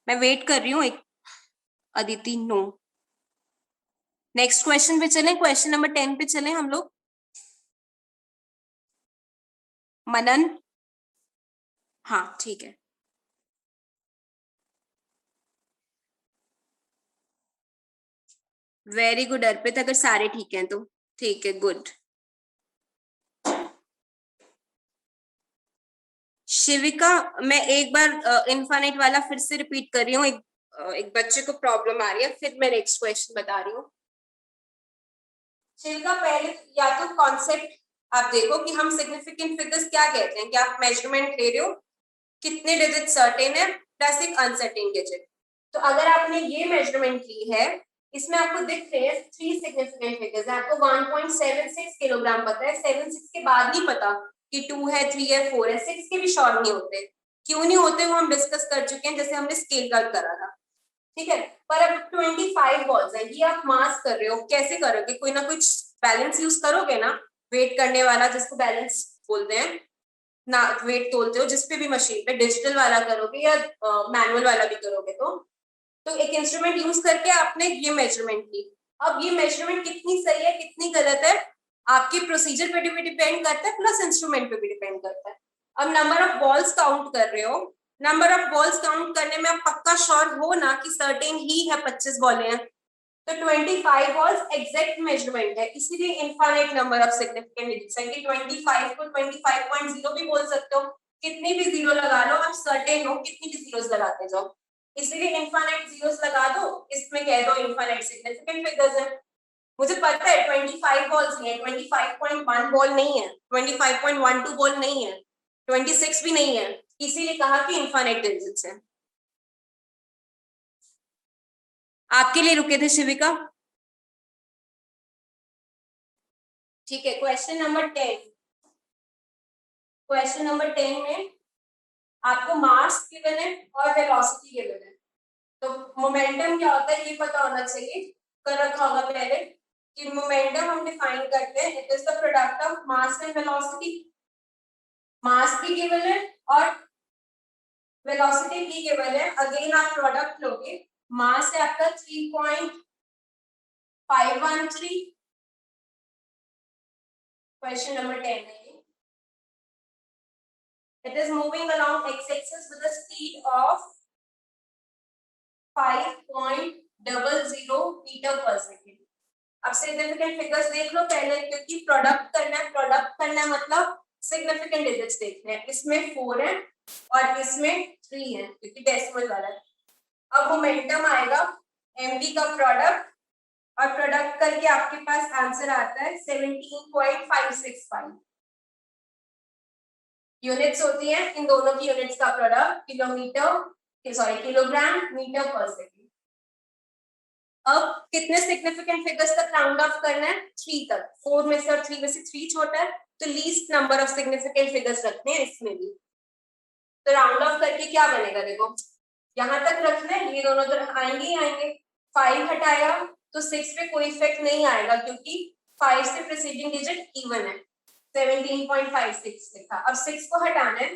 Speaker 1: मैं वेट कर रही हूँ। एक अदिति, नो। नेक्स्ट क्वेश्चन पे चलें, क्वेश्चन नंबर 10 पे चलें हम लोग। मनन, हाँ ठीक है। वेरी गुड अर्पित, अगर सारे ठीक हैं तो ठीक है, गुड। शिविका, मैं एक बार इनफाइनाइट वाला फिर से रिपीट कर रही हूँ, एक बच्चे को प्रॉब्लम आ रही है, फिर मैं नेक्स्ट क्वेश्चन बता रही हूँ। शिविका, पहले या तो कॉन्सेप्ट आप देखो कि हम सिग्निफिकेंट फिगर्स क्या कहते हैं, कि आप मेजरमेंट ले रहे हो कितने डिजिट सर्टेन है प्लस एक अनसर्टेन डिजिट। तो अगर आपने ये मेजरमेंट ली है, इसमें आपको दिख रहे हैं 3 सिग्निफिकेंट फिगर्स है, आपको 1.76 किलोग्राम पता है, 76 के बाद नहीं पता कि 2 है, 3 है, 4 है, 6 के भी श्योर नहीं होते। क्यों नहीं होते वो हम डिस्कस कर चुके हैं, जैसे हमने स्केल आउट करा था, ठीक है। पर अब 25 बॉल्स है, ये आप मास कर रहे हो, कैसे करोगे? कोई ना कुछ बैलेंस यूज करोगे ना, वेट करने वाला जिसको बैलेंस बोलते हैं ना, वेट तोलते हो जिसपे भी मशीन पे, डिजिटल वाला करोगे या मैनुअल वाला भी करोगे, तो एक इंस्ट्रूमेंट यूज करके आपने ये मेजरमेंट ली। अब ये मेजरमेंट कितनी सही है कितनी गलत है, आपके प्रोसीजर पे भी डिपेंड करता है, प्लस इंस्ट्रूमेंट पे भी डिपेंड करता है। अब नंबर ऑफ बॉल्स काउंट कर रहे हो, नंबर ऑफ बॉल्स काउंट करने में आप पक्का श्योर हो ना कि सर्टेन ही है 25 बॉलें हैं, तो 25 बॉल्स एग्जैक्ट मेजरमेंट है, इसीलिए infinite number of significant digits है कि 25 को 25.0 भी बोल सकते हो, कितनी भी जीरो लगा लो, आप सर्टेन हो कितनी भी जीरोस लगाते जाओ, इसीलिए इनफाइनाइट जीरोस लगा दो, इसमें कह दो इनफाइनाइट सिग्निफिकेंट फिगर्स है। मुझे पता है 25 बॉल्स नहीं है, 25.1 बॉल नहीं है, 25.12 बॉल नहीं है, 26 भी नहीं है, इसीलिए कहा कि इनफाइनाइट डिजिट्स है। आपके लिए रुके थे शिविका। ठीक है, क्वेश्चन नंबर 10। क्वेश्चन नंबर 10 में आपको मास गिवन है और वेलोसिटी गिवन है, तो मोमेंटम क्या होता है ये पता होना चाहिए, कर रखा होगा पहले कि मोमेंटम हम डिफाइन करते हैं, it is the product of mass and velocity. Mass भी गिवन है और वेलोसिटी भी गिवन है, अगेन आप प्रोडक्ट लोगे, मास है आपका 3.513, क्वेश्चन नंबर 10 है। It is moving along x-axis with a speed of 5.00 metre पर सेकेंड। अब सिग्निफिकेंट फिगर्स देख लो पहले, क्योंकि प्रोडक्ट करना है, प्रोडक्ट करना है मतलब सिग्निफिकेंट डिजिट्स देखने हैं, इसमें 4 है और इसमें 3 है क्योंकि डेसिमल वाला है। अब मोमेंटम आएगा mv का प्रोडक्ट और प्रोडक्ट करके आपके पास आंसर आता है 17.565। यूनिट्स होती है इन दोनों की, यूनिट्स का प्रोडक्ट किलोग्राम मीटर पर सेकेंड। अब कितने सिग्निफिकेंट फिगर्स तक राउंड ऑफ करना है? 3 तक। 4 में से और 3 में से 3 छोटा है, तो least number of significant figures रखने हैं इसमें भी। तो राउंड ऑफ करके क्या बनेगा, देखो यहां तक रखना है, ये दोनों तो आएंगे ही आएंगे। 5 हटाया तो 6 पे कोई इफेक्ट नहीं आएगा क्योंकि 5 से प्रीसीडिंग डिजिट इवन है, 17.56 लिखा। अब 6 को हटाना है,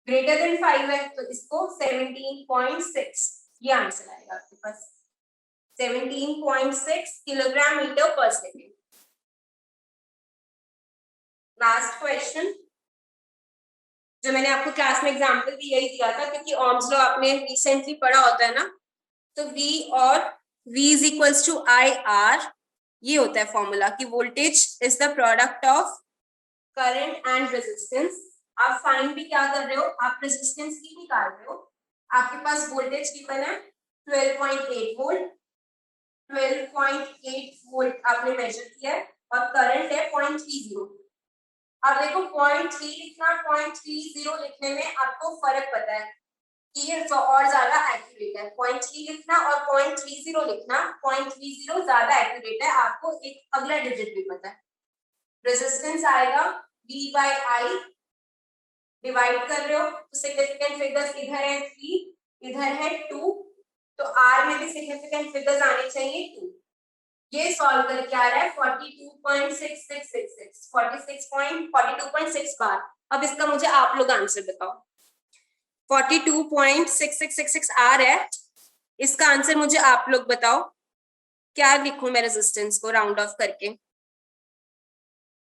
Speaker 1: ग्रेटर देन 5 है तो इसको 17.6, ये आंसर आएगा आपके पास 17.6 किलोग्राम मीटर पर सेकेंड। लास्ट क्वेश्चन जो मैंने आपको क्लास में एग्जांपल भी यही दिया था, क्योंकि ओम्स लॉ आपने रिसेंटली पढ़ा होता है ना, तो V और V is equals to IR, ये होता है फॉर्मूला कि voltage is the product of current and resistance. आप फाइंड भी क्या कर रहे हो, आप रेजिस्टेंस की निकाल रहे हो। आपके पास वोल्टेज गिवन है 12.8 वोल्ट, 12.8 वोल्ट आपने मेजर किया है और करंट है 0.30। अब देखो 0.3 लिखना 0.30 लिखने में आपको फर्क पता है कि ये तो और ज्यादा एक्यूरेट है, 0.3 लिखना और 0.30 लिखना, 0.30 ज्यादा एक्यूरेट है, आपको एक अगला डिजिट भी पता है। रेजिस्टेंस आएगा V by I, डिवाइड कर रहे हो तो सिग्निफिकेंट फिगर्स इधर है 3, इधर है 2, तो R में भी सिग्निफिकेंट फिगर्स आने चाहिए 2। ये सॉल्व करके आ रहा है 42.6666, 42.6 बार। अब इसका मुझे आप लोग आंसर बताओ, 42.6666 आ रहा है, इसका आंसर मुझे आप लोग बताओ, क्या लिखूं मैं रेजिस्टेंस को राउंड ऑफ करके?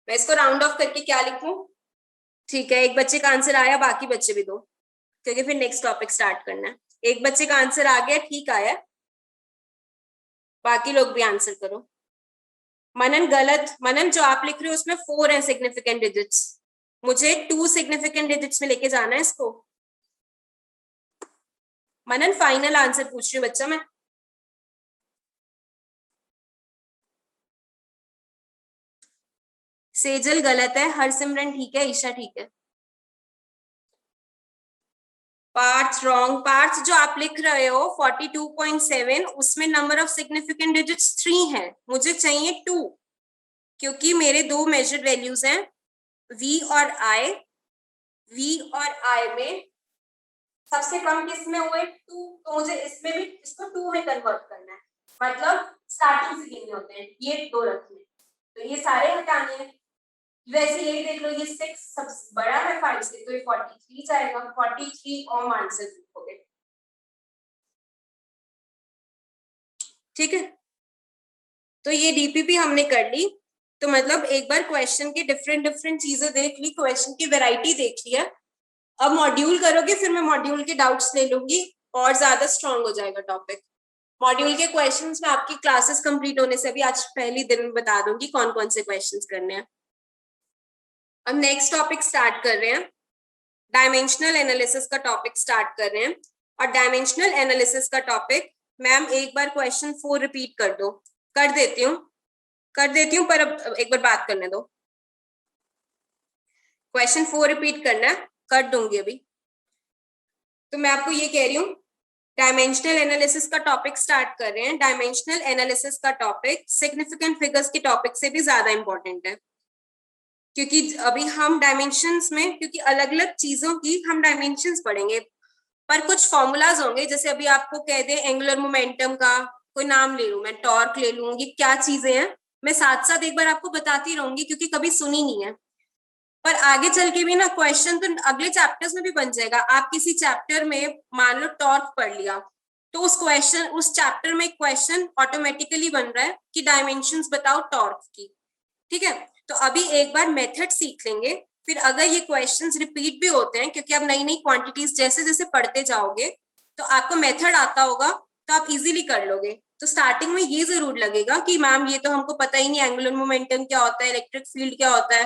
Speaker 1: मैं इसको राउंड ऑफ करके क्या लिखूं? ठीक है, एक बच्चे का आंसर आया, बाकी बच्चे भी दो, क्योंकि फिर नेक्स्ट टॉपिक स्टार्ट करना है। एक बच्चे का आंसर आ गया, ठीक आया, बाकी लोग भी आंसर करो। मनन गलत, मनन जो आप लिख रहे हो उसमें 4 है सिग्निफिकेंट डिजिट्स, मुझे 2 सिग्निफिकेंट डिजिट्स में लेके जाना है इसको। मनन फाइनल आंसर पूछ रही हूँ बच्चा मैं। सेजल गलत है, हरसिमरन ठीक है, ईशा ठीक है। पार्ट्स रॉन्ग, पार्ट्स जो आप लिख रहे हो 42.7 उसमें नंबर ऑफ सिग्निफिकेंट डिजिट्स 3 है, मुझे चाहिए 2, क्योंकि मेरे दो मेजर्ड वैल्यूज हैं V और I। V और I में सबसे कम किस में हुए 2, तो मुझे इसमें भी इसको 2 में कन्वर्ट करना है, मतलब स्टार्टिंग से कितने होते हैं, ये 2 रखने, तो ये सारे हटाने हैं। वैसे यही देख लो, ये 6 सबसे बड़ा है 5 से, तो ये 43 जाएगा, 43 ओम आंसर लिखोगे। ठीक है, तो ये डीपीपी हमने कर ली। तो मतलब एक बार क्वेश्चन की डिफरेंट डिफरेंट चीजें देख ली, क्वेश्चन की वैरायटी देख लिया, अब मॉड्यूल करोगे फिर मैं मॉड्यूल के डाउट्स ले लूंगी और ज्यादा स्ट्रांग हो जाएगा टॉपिक। मॉड्यूल के क्वेश्चंस में आपकी क्लासेस कंप्लीट होने से भी आज पहली दिन बता दूंगी कौन कौन से क्वेश्चंस करने हैं। अब नेक्स्ट टॉपिक स्टार्ट कर रहे हैं, डायमेंशनल एनालिसिस का टॉपिक स्टार्ट कर रहे हैं। और डायमेंशनल एनालिसिस का टॉपिक मैम एक बार क्वेश्चन 4 रिपीट कर दो। कर देती हूँ पर अब एक बार बात करने दो। क्वेश्चन 4 रिपीट करना है, कर दूंगी अभी। तो मैं आपको ये कह रही हूँ, डायमेंशनल एनालिसिस का टॉपिक स्टार्ट कर रहे हैं। डायमेंशनल एनालिसिस का टॉपिक सिग्निफिकेंट फिगर्स के टॉपिक से भी ज्यादा इंपॉर्टेंट है, क्योंकि अभी हम डायमेंशंस में, क्योंकि अलग अलग चीजों की हम डायमेंशंस पढ़ेंगे, पर कुछ फॉर्मूलाज होंगे। जैसे अभी आपको कह दे एंगुलर मोमेंटम का कोई नाम ले लूं मैं, टॉर्क ले लूं, ये क्या चीजें हैं मैं साथ साथ एक बार आपको बताती रहूंगी, क्योंकि कभी सुनी नहीं है। पर आगे चल के भी ना क्वेश्चन तो अगले चैप्टर्स में भी बन जाएगा। आप किसी चैप्टर में मान लो टॉर्क पढ़ लिया, तो उस चैप्टर में क्वेश्चन ऑटोमेटिकली बन रहा है कि डायमेंशंस बताओ टॉर्क की। ठीक है, तो अभी एक बार मेथड सीख लेंगे, फिर अगर ये क्वेश्चंस रिपीट भी होते हैं, क्योंकि आप नई नई क्वांटिटीज जैसे जैसे पढ़ते जाओगे तो आपको मेथड आता होगा, तो आप इजीली कर लोगे। तो स्टार्टिंग में ये जरूर लगेगा कि मैम ये तो हमको पता ही नहीं, एंगुलर मोमेंटम क्या होता है, इलेक्ट्रिक फील्ड क्या होता है,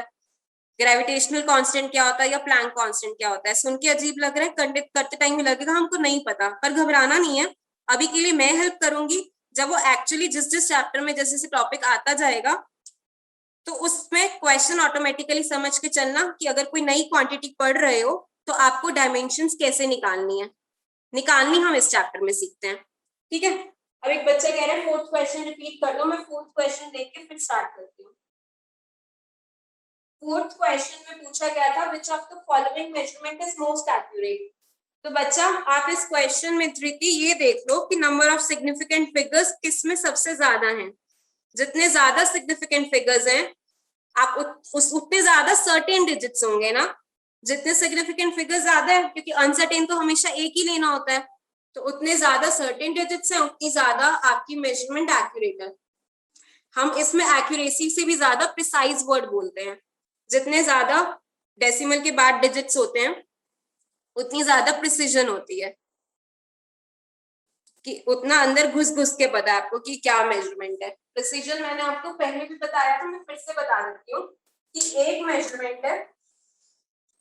Speaker 1: ग्रेविटेशनल कांस्टेंट क्या होता है, या प्लैंक कांस्टेंट क्या होता है। सुन के अजीब लग रहा है, कंडक्ट करते टाइम में लगेगा हमको नहीं पता, पर घबराना नहीं है। अभी के लिए मैं हेल्प करूंगी, जब वो एक्चुअली जिस जिस चैप्टर में जैसे जैसे टॉपिक आता जाएगा तो उसमें क्वेश्चन ऑटोमेटिकली समझ के चलना कि अगर कोई नई क्वांटिटी पढ़ रहे हो तो आपको डायमेंशंस कैसे निकालनी हम इस चैप्टर में सीखते हैं। ठीक है, अब एक बच्चा कह रहा है फोर्थ क्वेश्चन रिपीट कर दो। मैं फोर्थ क्वेश्चन देख के फिर स्टार्ट करती हूँ। फोर्थ क्वेश्चन में पूछा गया था which of the following measurement is most accurate. तो बच्चा आप इस क्वेश्चन में धृति ये देख लो कि नंबर ऑफ सिग्निफिकेंट फिगर्स किस में सबसे ज्यादा हैं। जितने ज्यादा सिग्निफिकेंट फिगर्स हैं आप उतने ज्यादा सर्टेन डिजिट्स होंगे ना। जितने सिग्निफिकेंट फिगर्स ज्यादा है, क्योंकि अनसर्टेन तो हमेशा एक ही लेना होता है, तो उतने ज्यादा सर्टेन डिजिट्स हैं उतनी ज्यादा आपकी मेजरमेंट एक्यूरेट है। हम इसमें एक्यूरेसी से भी ज्यादा प्रिसाइज वर्ड बोलते हैं। जितने ज्यादा डेसिमल के बाद डिजिट्स होते हैं उतनी ज्यादा प्रिसीजन होती है, कि उतना अंदर घुस घुस के पता है आपको कि क्या मेजरमेंट है। प्रिसीजन मैंने आपको पहले भी बताया था, मैं फिर से बता देती हूँ कि एक मेजरमेंट है।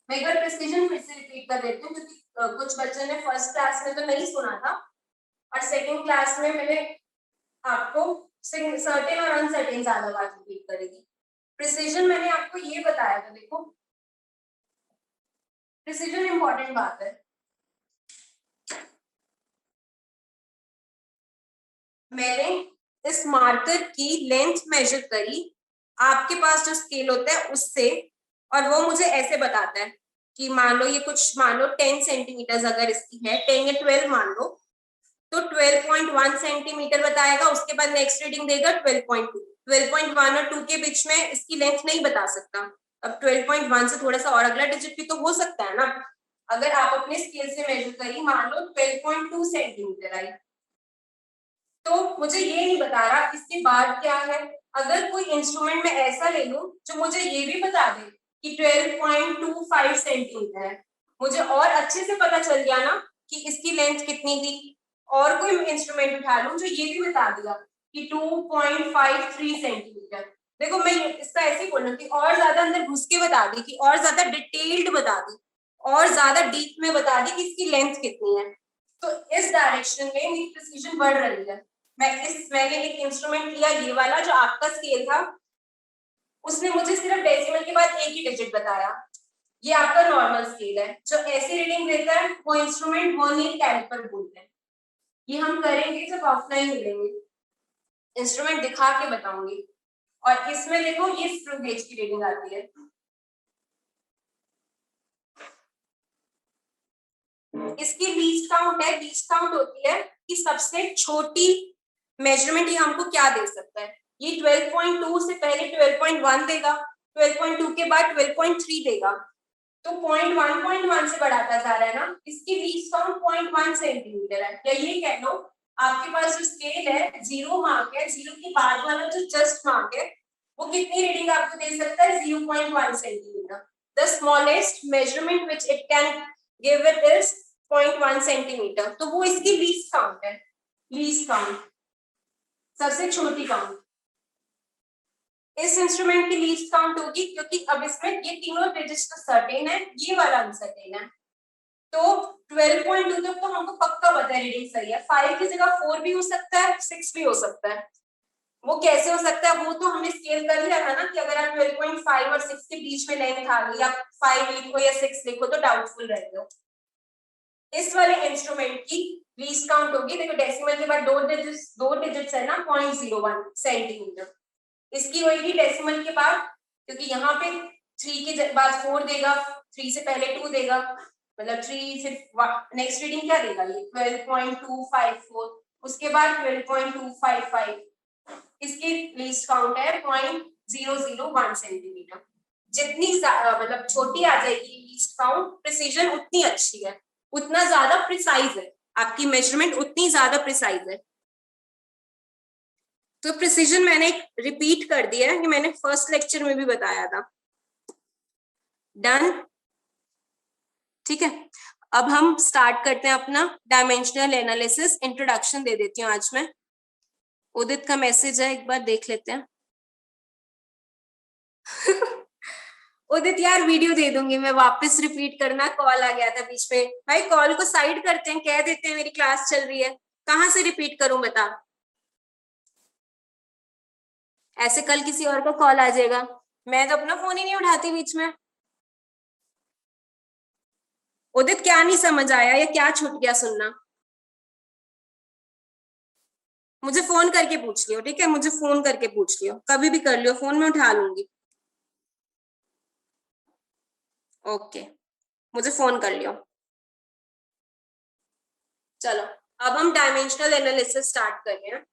Speaker 1: मैं एक बार प्रिसीजन फिर से रिपीट कर देती हूँ, क्योंकि कुछ बच्चों ने फर्स्ट क्लास में तो नहीं सुना था और सेकंड क्लास में मैंने आपको सर्टेन और अनसर्टेन ज्यादा बात रिपीट करेगी। प्रिसीजन मैंने आपको ये बताया था, देखो प्रिसीजन इंपॉर्टेंट बात है। मैंने इस मार्कर की लेंथ मेजर करी आपके पास जो स्केल होता है उससे, और वो मुझे ऐसे बताता है कि मान लो ये कुछ, मान लो 10 सेंटीमीटर अगर इसकी है, 10 या 12 मान लो, तो 12.1 सेंटीमीटर बताएगा। उसके बाद नेक्स्ट रीडिंग देगा 12.2। 12.1 और 2 के बीच में इसकी लेंथ नहीं बता सकता। अब 12.1 से थोड़ा सा और अगला डिजिट भी तो हो सकता है ना। अगर आप अपने स्केल से मेजर करी, मान लो 12.2 सेंटीमीटर आई, तो मुझे ये नहीं बता रहा इसके बाद क्या है। अगर कोई इंस्ट्रूमेंट में ऐसा ले लूं जो मुझे ये भी बता दे कि 12.25 सेंटीमीटर है, मुझे और अच्छे से पता चल गया ना कि इसकी लेंथ कितनी थी। और कोई इंस्ट्रूमेंट उठा लूं जो ये भी बता दिया कि 2.53 सेंटीमीटर। देखो मैं इसका ऐसे ही बोलूं कि और ज्यादा अंदर घुस के बता दी, कि और ज्यादा डिटेल्ड बता दी, और ज्यादा डीप में बता दी कि इसकी लेंथ कितनी है। तो इस डायरेक्शन में मेरी प्रिसीजन बढ़ रही है। मैंने एक इंस्ट्रूमेंट लिया ये वाला जो आपका स्केल था, उसने मुझे सिर्फ डेसिमल के बाद एक ही डिजिट बताया। ये आपका नॉर्मल स्केल है, जो ऐसी रीडिंग देता है वो इंस्ट्रूमेंट वर्नियर कैलिपर बोलते हैं। ये हम करेंगे जब ऑफलाइन मिलेंगे, इंस्ट्रूमेंट दिखा के बताऊंगी। और इसमें देखो ये स्क्रू गेज की रीडिंग आती है। इसकी लीस्ट काउंट है, लीस्ट काउंट होती है कि सबसे छोटी मेजरमेंट ये हमको क्या दे सकता है। ये 12.2 से पहले 12.1 देगा, 12.2 के बाद 12.3 देगा, तो 0.1 से बढ़ाता जा रहा है ना। इसकी लीस्ट काउंट 0.1 सेंटीमीटर है। या ये कह लो आपके पास जो स्केल है 0 मार्क है, 0 के बाद वाला जो जस्ट मार्क है वो कितनी रीडिंग आपको दे सकता है? 0.1 centimetre. The smallest measurement which it can give it is 0.1 centimetre. तो वो इसकी लीस्ट काउंट है, लीस्ट काउंट, सबसे छोटी काउंट। इस इंस्ट्रूमेंट की लीस्ट काउंट होगी क्योंकि अब इसमें ये तीनों डिजिट्स तो सर्टेन है, ये वाला अनसर्टेन है। तो 12.2 तक तो हमको पक्का पता है रीडिंग सही है। 5 की जगह 4 भी हो सकता है, 6 भी हो सकता है। वो कैसे हो सकता है? वो तो हमने स्केल कर लिया था ना कि अगर आप 12.5 और 6 के बीच में लेंथ आ गई, आप 5 लिखो या 6 लिखो तो डाउटफुल रहते हो। इस वाले इंस्ट्रूमेंट की लीस्ट काउंट होगी, देखो डेसिमल के बाद दो डिजिट्स है ना, 0.01 सेंटीमीटर। इसकी होगी डेसिमल के बाद, क्योंकि यहाँ पे 3 के बाद 4 देगा, 3 से पहले 2 देगा, मतलब 3 फिर नेक्स्ट रीडिंग क्या देगा ये 12.254, उसके बाद 12.255। इसकी लीस्ट काउंट है 0.001 सेंटीमीटर। जितनी मतलब छोटी आ जाएगी लीस्ट काउंट, प्रिसीजन उतनी अच्छी है, उतना ज्यादा प्रिसाइज है, आपकी मेजरमेंट उतनी ज्यादा प्रिसाइज है। तो प्रिसीजन मैंने रिपीट कर दिया है, ये मैंने फर्स्ट लेक्चर में भी बताया था। डन, ठीक है। अब हम स्टार्ट करते हैं अपना डायमेंशनल एनालिसिस। इंट्रोडक्शन दे देती हूँ आज मैं। उदित का मैसेज है, एक बार देख लेते हैं। उदित यार वीडियो दे दूंगी मैं, वापस रिपीट करना, कॉल आ गया था बीच में। भाई कॉल को साइड करते हैं, कह देते हैं मेरी क्लास चल रही है, कहाँ से रिपीट करूं बता। ऐसे कल किसी और का कॉल आ जाएगा, मैं तो अपना फोन ही नहीं उठाती बीच में। उदित क्या नहीं समझ आया या क्या छूट गया सुनना? मुझे फोन करके पूछ लियो, ठीक है, मुझे फोन करके पूछ लियो, कभी भी कर लियो फोन, में उठा लूंगी। ओके, मुझे फोन कर लियो। चलो अब हम डायमेंशनल एनालिसिस स्टार्ट कर रहे हैं।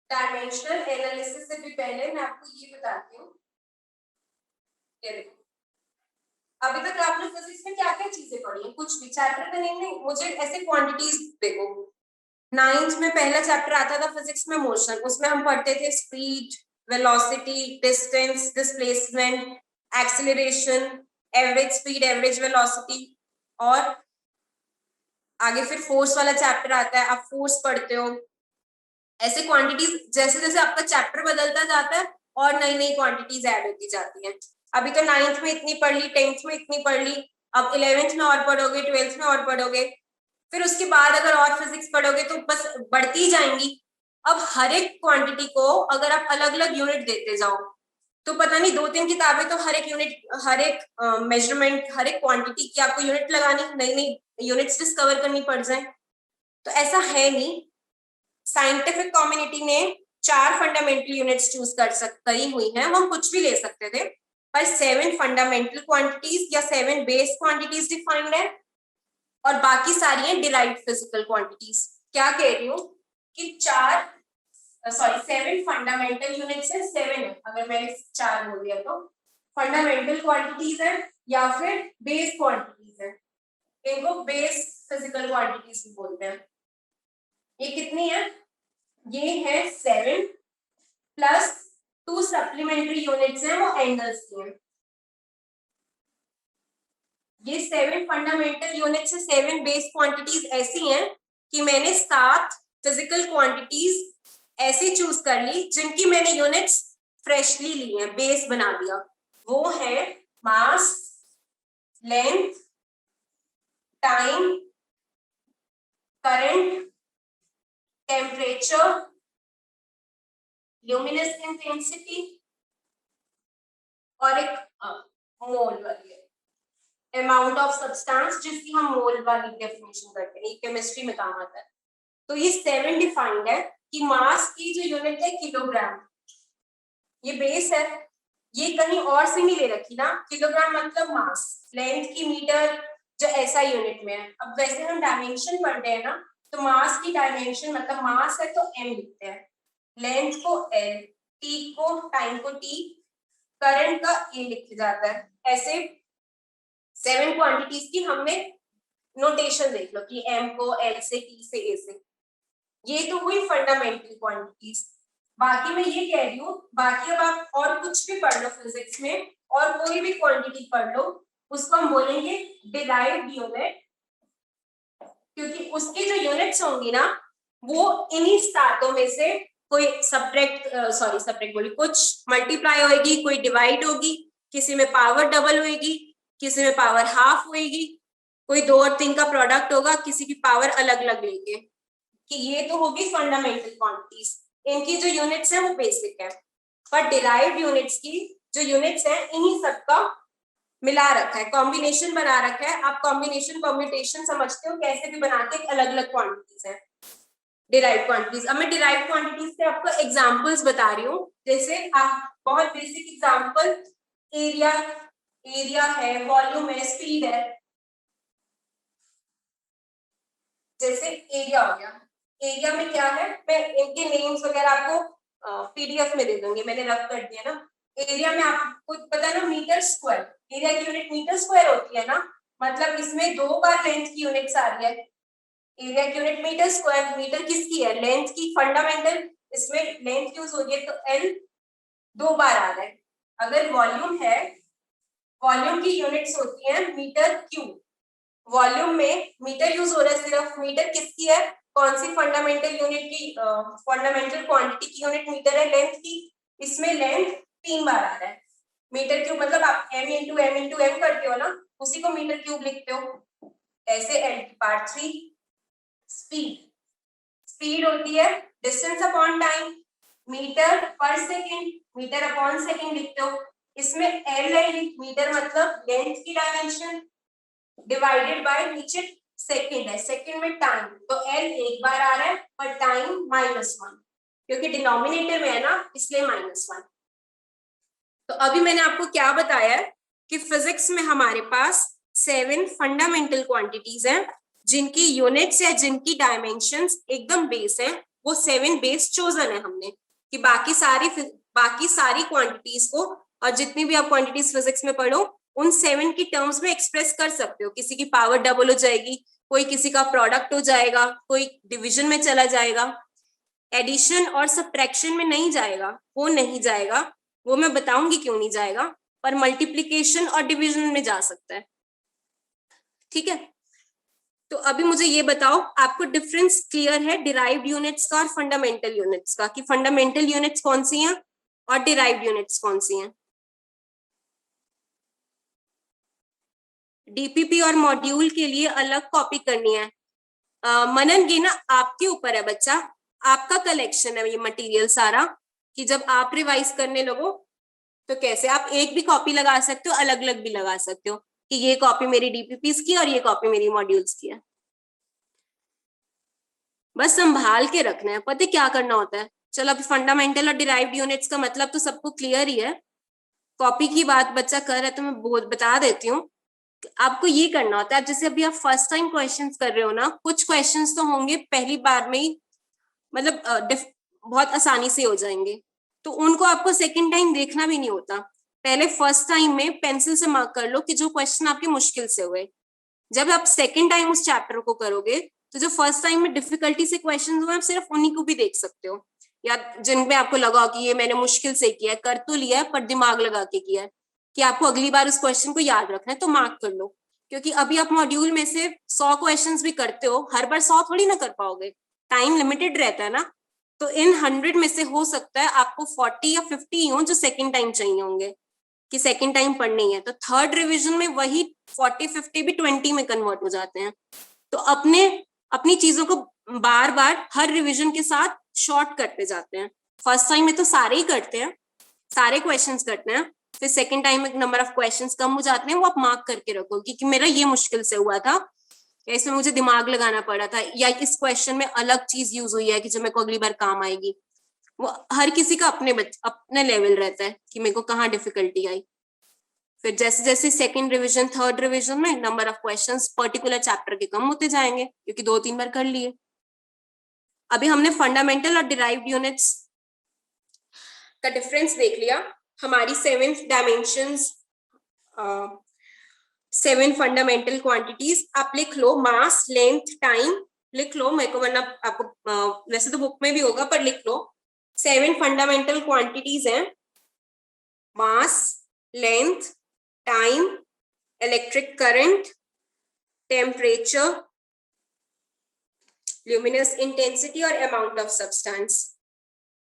Speaker 1: डायमेंशनल एनालिसिस से भी पहले मैं आपको ये बताती हूँ, ये देखो अभी तक आपने फिजिक्स में क्या क्या चीजें पढ़ी है, कुछ भी चैप्टर का नहीं, मुझे ऐसे क्वांटिटीज देखो। 9th में पहला चैप्टर आता था फिजिक्स में मोशन, उसमें हम पढ़ते थे speed, velocity, distance, displacement, acceleration, average speed, average velocity, और आगे फिर फोर्स वाला चैप्टर आता है, आप फोर्स पढ़ते हो। ऐसे क्वांटिटीज जैसे जैसे आपका चैप्टर बदलता जाता है और नई नई क्वांटिटीज ऐड होती जाती हैं। अभी तो 9th में इतनी पढ़ ली, 10th में इतनी पढ़ ली, अब 11th में और पढ़ोगे, 12th में और पढ़ोगे, फिर उसके बाद अगर और फिजिक्स पढ़ोगे तो बस बढ़ती ही जाएंगी। अब हर एक क्वांटिटी को अगर आप अलग अलग यूनिट देते जाओ तो पता नहीं 2-3 किताबें तो हर एक यूनिट, हर एक मेजरमेंट, हर एक क्वांटिटी की आपको यूनिट लगानी, नई नई यूनिट्स डिस्कवर करनी पड़ जाए। तो ऐसा है नहीं। साइंटिफिक कम्युनिटी ने 4 फंडामेंटल यूनिट्स चूज करी हुई हैं, हम कुछ भी ले सकते थे, पर 7 फंडामेंटल क्वांटिटीज या 7 बेस क्वांटिटीज डिफाइंड है, और बाकी सारी हैं डिराइव्ड फिजिकल क्वांटिटीज। क्या कह रही हूँ कि 7 फंडामेंटल यूनिट्स है, 7 है, अगर मैंने 4 बोल दिया तो फंडामेंटल क्वांटिटीज है या फिर बेस क्वांटिटीज है, इनको बेस फिजिकल क्वांटिटीज भी बोलते हैं। ये कितनी है? ये है 7 प्लस 2 सप्लीमेंट्री यूनिट्स हैं, वो एंगल्स की हैं। ये 7 फंडामेंटल यूनिट्स है, 7 बेस क्वांटिटीज ऐसी हैं कि मैंने 7 फिजिकल क्वांटिटीज ऐसी चूज कर ली जिनकी मैंने यूनिट्स फ्रेशली ली हैं, बेस बना दिया। वो है mass, length, time, current, temperature, luminous intensity, और एक मोल वाली है, अमाउंट ऑफ सब्सटेंस, जिसकी हम मोल वाली डेफिनेशन करते हैं, केमिस्ट्री में काम आता है। तो ये 7 डिफाइंड है कि मास की जो यूनिट है किलोग्राम, ये बेस है, ये कहीं और से नहीं ले रखी ना, किलोग्राम मतलब मास, लेंथ की मीटर जो ऐसा यूनिट में है। अब वैसे हम डायमेंशन पढ़ रहे हैं ना, तो मास की डायमेंशन मतलब मास है तो m लिखते हैं, लेंथ को l, t को, टाइम को t, करंट का ए लिखा जाता है। ऐसे 7 क्वांटिटीज की हमने नोटेशन देख लो कि एम को एल से, टी से, ए से। ये तो हुई फंडामेंटल क्वांटिटीज। बाकी मैं ये कह रही हूँ, बाकी अब आप और कुछ भी पढ़ लो फिजिक्स में, और कोई भी क्वांटिटी पढ़ लो, उसको हम बोलेंगे डिराइव्ड यूनिट, क्योंकि उसकी जो यूनिट्स होंगी ना वो इन्हीं सातों में से कोई सब्ट्रैक्ट बोली, कुछ मल्टीप्लाई होगी, कोई डिवाइड होगी, किसी में पावर डबल होगी, किसी में पावर हाफ होगी, कोई 2 और 3 का प्रोडक्ट होगा, किसी की पावर अलग अलग लेंगे, कि ये तो होगी फंडामेंटल क्वांटिटीज। इनकी जो यूनिट्स है वो बेसिक है, पर डिराइव्ड यूनिट्स की जो यूनिट्स है इन्हीं सबका मिला रखा है, कॉम्बिनेशन बना रखा है। आप कॉम्बिनेशन कॉम्बिनेशन समझते हो, कैसे भी बना के अलग अलग क्वांटिटीज है डिराइव्ड क्वांटिटीज। अब मैं डिराइव्ड क्वांटिटीज से आपको एग्जांपल्स बता रही हूँ। जैसे आप बहुत बेसिक एग्जांपल, एरिया है, वॉल्यूम है, स्पीड है। जैसे एरिया हो गया, एरिया में क्या है, मैं इनके नेम्स वगैरह आपको पीडीएफ में दे दूंगी, मैंने रब कर दिया ना। एरिया में आपको पता है ना, मीटर स्क्वायर, एरिया की यूनिट मीटर स्क्वायर होती है ना, मतलब इसमें 2 बार लेंथ की यूनिट्स आ रही है। एरिया की यूनिट मीटर स्क्वायर, मीटर किसकी है, लेंथ की, फंडामेंटल इसमें लेंथ यूज हो रही है, तो एल 2 बार आ रहा है। अगर वॉल्यूम है, वॉल्यूम की यूनिट्स होती है मीटर क्यूब, वॉल्यूम में मीटर यूज हो रहा है सिर्फ, मीटर किसकी है, कौन सी फंडामेंटल यूनिट की, फंडामेंटल क्वांटिटी की यूनिट मीटर है, लेंथ की, इसमें लेंथ 3 बार आ रहा है। मीटर क्यूब मतलब आप m इंटू एम करते हो ना, उसी को मीटर क्यूब लिखते हो। ऐसे एल की पार्ट 3 स्पीड, स्पीड होती है डिस्टेंस अपॉन टाइम, मीटर पर सेकेंड, मीटर अपॉन सेकेंड लिखते हो। इसमें एल है, मीटर मतलब लेंथ की डायमेंशन, डिवाइडेड बाय नीचे सेकेंड है, सेकेंड में टाइम, तो एल 1 बार आ रहा है, पर टाइम -1, क्योंकि डिनोमिनेटर में है ना, इसलिए -1। तो अभी मैंने आपको क्या बताया है कि फिजिक्स में हमारे पास 7 फंडामेंटल क्वांटिटीज हैं, जिनकी यूनिट्स या जिनकी डायमेंशंस एकदम बेस है। वो 7 बेस चोजन है हमने, कि बाकी सारी क्वांटिटीज को, और जितनी भी आप क्वांटिटीज फिजिक्स में पढ़ो, उन 7 की टर्म्स में एक्सप्रेस कर सकते हो। किसी की पावर डबल हो जाएगी, कोई किसी का प्रोडक्ट हो जाएगा, कोई डिविजन में चला जाएगा, एडिशन और सब्ट्रैक्शन में नहीं जाएगा, वो नहीं जाएगा, वो मैं बताऊंगी क्यों नहीं जाएगा, पर मल्टीप्लिकेशन और डिवीजन में जा सकता है। ठीक है, तो अभी मुझे ये बताओ, आपको डिफरेंस क्लियर है डिराइव्ड यूनिट्स का और फंडामेंटल यूनिट्स का, कि फंडामेंटल यूनिट्स कौन सी हैं और डिराइव्ड यूनिट्स कौन सी हैं? डीपीपी और मॉड्यूल के लिए अलग कॉपी करनी है। मनन ये ना आपके ऊपर है बच्चा, आपका कलेक्शन है ये मटेरियल सारा, कि जब आप रिवाइज करने लगो तो कैसे आप एक भी कॉपी लगा सकते हो, अलग अलग भी लगा सकते हो, कि ये कॉपी मेरी डीपीपीस की और ये कॉपी मेरी मॉड्यूल्स की है। बस संभाल के रखना है, पता है क्या करना होता है। चलो अभी फंडामेंटल और डिराइव्ड यूनिट्स का मतलब तो सबको क्लियर ही है। कॉपी की बात बच्चा कर रहा है तो मैं बता देती हूँ। आपको ये करना होता है, जैसे अभी आप फर्स्ट टाइम क्वेश्चंस कर रहे हो ना, कुछ क्वेश्चंस तो होंगे पहली बार में ही, मतलब बहुत आसानी से हो जाएंगे, तो उनको आपको सेकंड टाइम देखना भी नहीं होता। पहले फर्स्ट टाइम में पेंसिल से मार्क कर लो कि जो क्वेश्चन आपके मुश्किल से हुए। जब आप सेकंड टाइम उस चैप्टर को करोगे तो जो फर्स्ट टाइम में डिफिकल्टी से क्वेश्चन हुए, आप सिर्फ उन्हीं को भी देख सकते हो, या जिनमें आपको लगा कि ये मैंने मुश्किल से किया है, कर तो लिया है पर दिमाग लगा के किया है, कि आपको अगली बार उस क्वेश्चन को याद रखना है, तो मार्क कर लो। क्योंकि अभी आप मॉड्यूल में से 100 क्वेश्चंस भी करते हो, हर बार 100 थोड़ी ना कर पाओगे, टाइम लिमिटेड रहता है ना। तो इन 100 में से हो सकता है आपको 40 या 50 हो जो सेकंड टाइम चाहिए होंगे, कि सेकंड टाइम पढ़नी है। तो थर्ड रिवीजन में वही 40-50 भी 20 में कन्वर्ट हो जाते हैं। तो अपनी चीजों को बार बार हर रिवीजन के साथ शॉर्ट करते जाते हैं। फर्स्ट टाइम में तो सारे ही करते हैं, सारे क्वेश्चंस करते हैं, फिर सेकंड टाइम में नंबर ऑफ क्वेश्चंस कम हो जाते हैं, वो आप मार्क करके रखो कि मेरा ये मुश्किल से हुआ था, इसमें मुझे दिमाग लगाना पड़ा था, या इस क्वेश्चन में अलग चीज यूज हुई है कि जो मेरे को अगली बार काम आएगी। वो हर किसी का अपने लेवल रहता है कि मेरे को कहाँ डिफिकल्टी आई। फिर जैसे जैसे सेकंड रिवीजन थर्ड रिवीजन में number of questions particular chapter के कम होते जाएंगे, क्योंकि 2-3 बार कर लिए। अभी हमने फंडामेंटल और डिराइव्ड यूनिट्स का डिफरेंस देख लिया। हमारी 7 डायमेंशंस, 7 फंडामेंटल क्वांटिटीज। आप लिख लो मास, लेंथ, टाइम, लिख लो। मेरे को वरना आपको वैसे तो बुक में भी होगा पर लिख लो। 7 फंडामेंटल क्वांटिटीज हैं, mass, length, time, electric current, temperature, luminous intensity और अमाउंट ऑफ सब्सटेंस।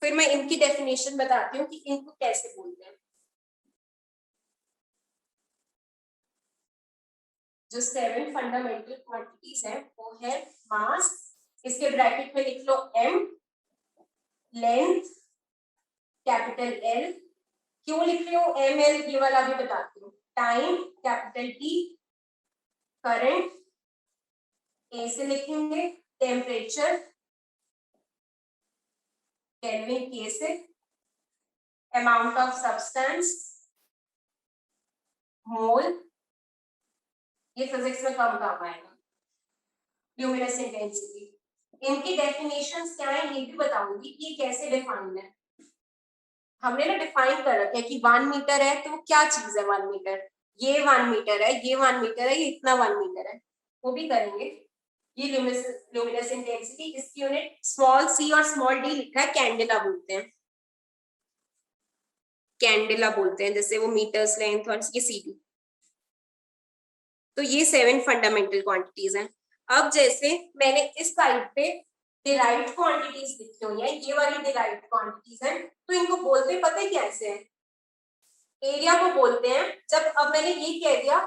Speaker 1: फिर मैं इनकी डेफिनेशन बताती हूँ कि इनको कैसे बोलते हैं। जो 7 फंडामेंटल क्वांटिटीज है वो है मास, इसके ब्रैकेट में लिख लो m, लेंथ कैपिटल L, क्यों लिख रही हूँ एम एल ये वाला भी बताती हूँ, टाइम कैपिटल T, करंट ए से लिखेंगे, टेम्परेचर केल्विन के से, अमाउंट ऑफ सब्सटेंस मोल, ये फिजिक्स में कम काम आएगा, ल्यूमिनस इंटेंसिटी। इनकी डेफिनेशंस क्या है ये भी बताऊंगी कि ये कैसे डिफाइन है। हमने ना डिफाइन कर रखा है कि 1 मीटर है तो वो क्या चीज है 1 मीटर, ये 1 मीटर है, ये 1 मीटर है, ये इतना 1 मीटर है, वो भी करेंगे। ये ल्यूमिनस इंटेंसिटी, इसकी यूनिट स्मॉल सी और स्मॉल डी लिखा है, कैंडेला बोलते हैं, कैंडेला बोलते हैं, जैसे वो मीटर्स लेंथ और ये सी डी। तो ये 7 फंडामेंटल क्वांटिटीज हैं। अब जैसे मैंने इस साइड पे डिराइव्ड क्वांटिटीज लिखी हुई है, ये वाली डिराइव्ड क्वांटिटीज हैं, तो इनको बोलते पता है कैसे है, एरिया को बोलते हैं। जब अब मैंने ये कह दिया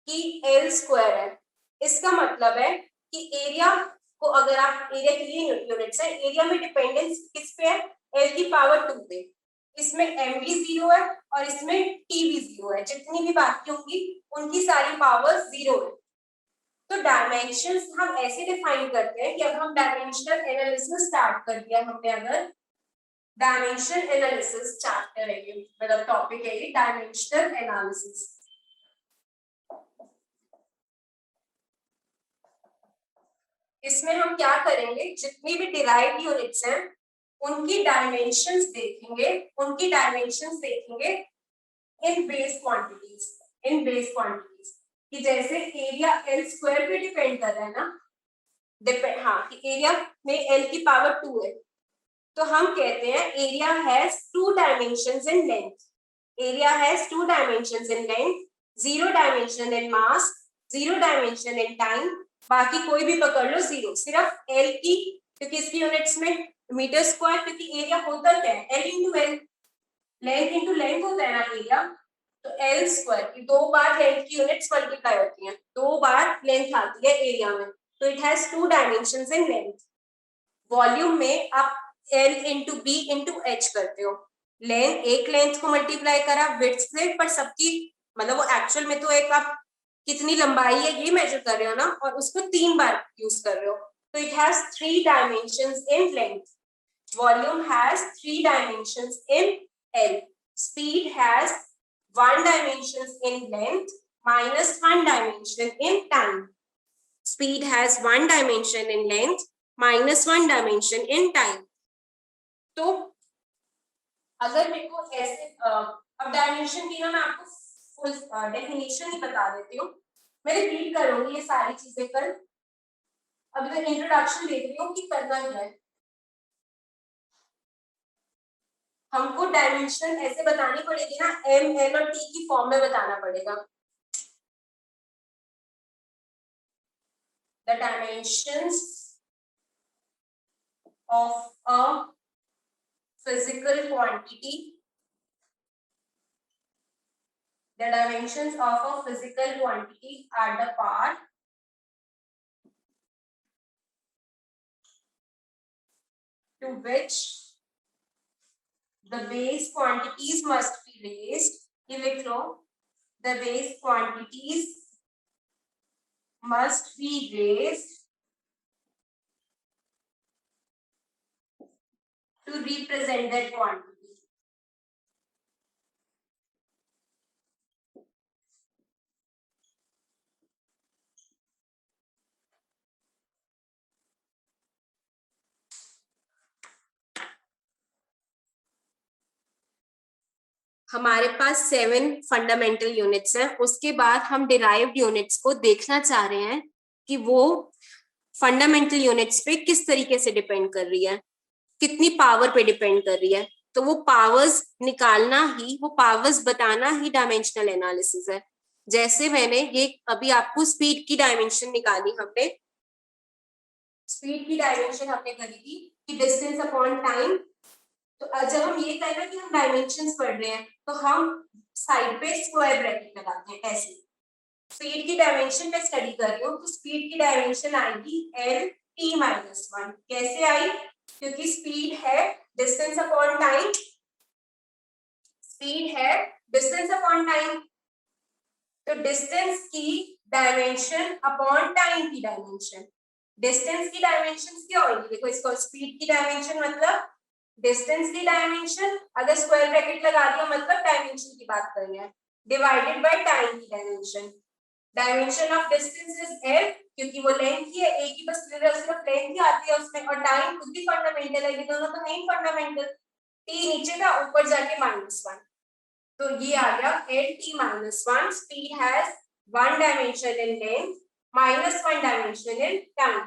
Speaker 1: कि एल स्क्वायर है, इसका मतलब है कि एरिया को, अगर आप एरिया के लिए यूनिट्स है, एरिया में डिपेंडेंस किस पे है, एल की पावर 2 पे। इसमें एम भी 0 है और इसमें टी भी 0 है, जितनी भी बाकी होंगी उनकी सारी पावर 0 है। तो डायमेंशंस हम ऐसे डिफाइन करते हैं कि अब हम डायमेंशनल एनालिसिस स्टार्ट कर दिया हमने, अगर डायमेंशन एनालिसिस चैप्टर है ये, मतलब टॉपिक है ये डायमेंशनल एनालिसिस। इसमें हम क्या करेंगे, जितनी भी डिराइव्ड यूनिट्स हैं उनकी डायमेंशंस देखेंगे, उनकी डायमेंशंस देखेंगे इन बेस क्वांटिटीज, इन बेस क्वांटिटीज, कि जैसे एरिया एल स्क्वायर पे डिपेंड कर रहा है ना, डिपेंड, हाँ, कि एरिया में एल की पावर 2 है, तो हम कहते हैं area has 2 dimensions in length, area has 2 dimensions in length, 0 dimension in mass, 0 dimension in time, बाकी कोई भी पकड़ लो 0, सिर्फ एल की, क्योंकि इसकी यूनिट्स में मीटर स्क्वायर, क्योंकि एरिया होता क्या है L into L, length into length होता है ना एरिया, तो एल स्क्वायर की 2 बार लेंथ की यूनिट्स मल्टीप्लाई होती हैं, 2 बार लेंथ आती है एरिया में, तो it has 2 dimensions in length. Volume में आप L into B into H करते हो, लेंथ, एक लेंथ को मल्टीप्लाई करा विड्थ से, पर सबकी मतलब वो एक्चुअल में तो एक आप कितनी लंबाई है ये मेजर कर रहे हो ना, और उसको 3 बार यूज कर रहे हो, तो it has 3 dimensions in length, volume has 3 dimensions in L, speed has 1 dimensions in length minus 1 dimension in time, speed has 1 dimension in length minus 1 dimension in time। तो अगर मेरे को ऐसे अब डायमेंशन की ना मैं आपको फुल डेफिनेशन ही बता देती हूँ, मैं रिपीट करूंगी ये सारी चीजें कल, अभी तक इंट्रोडक्शन देख रही हूँ कि करना क्या है। हमको डायमेंशन ऐसे बतानी पड़ेगी ना, एम एल और टी की फॉर्म में बताना पड़ेगा। The dimensions of a physical quantity, the dimensions of a physical quantity are the part to which the base quantities must be raised, ये लिख लो, the base quantities must be raised to represent that quantity। हमारे पास 7 fundamental units हैं, उसके बाद हम derived units को देखना चाह रहे हैं कि वो फंडामेंटल यूनिट्स पे किस तरीके से डिपेंड कर रही है, कितनी पावर पे डिपेंड कर रही है। तो वो पावर्स निकालना ही, वो पावर्स बताना ही डायमेंशनल एनालिसिस है। जैसे मैंने ये अभी आपको स्पीड की डायमेंशन निकाली, हमने स्पीड की डायमेंशन हमने करी थी कि डिस्टेंस अपॉन टाइम। तो जब हम ये कहना कि हम डायमेंशंस पढ़ रहे हैं तो हम साइड पे स्क्वायर ब्रैकेट लगाते हैं ऐसे। स्पीड की डायमेंशन में स्टडी कर रही हूँ तो स्पीड की डायमेंशन आएगी LT-1। कैसे आई? क्योंकि स्पीड है डिस्टेंस अपॉन टाइम, स्पीड है डिस्टेंस अपॉन टाइम, तो डिस्टेंस की डायमेंशन अपॉन टाइम की डायमेंशन। डिस्टेंस की डायमेंशन क्या होगी? देखो इसको, स्पीड की डायमेंशन मतलब डिस्टेंस की डायमेंशन, अगर स्क्वायर ब्रैकेट लगा दिया मतलब डायमेंशन की बात कर रहे हैं, डिवाइडेड बाय टाइम की dimension. Dimension of distance is l, क्योंकि वो लेंथ ही है, एक ही बस सिर्फ लेंथ ही आती है उसमें, और टाइम खुद भी फंडामेंटल है, ये दोनों तो नहीं फंडामेंटल। t नीचे था, ऊपर जाके -1, तो ये आ गया LT-1। Speed has 1 dimension in length, -1 dimension in time.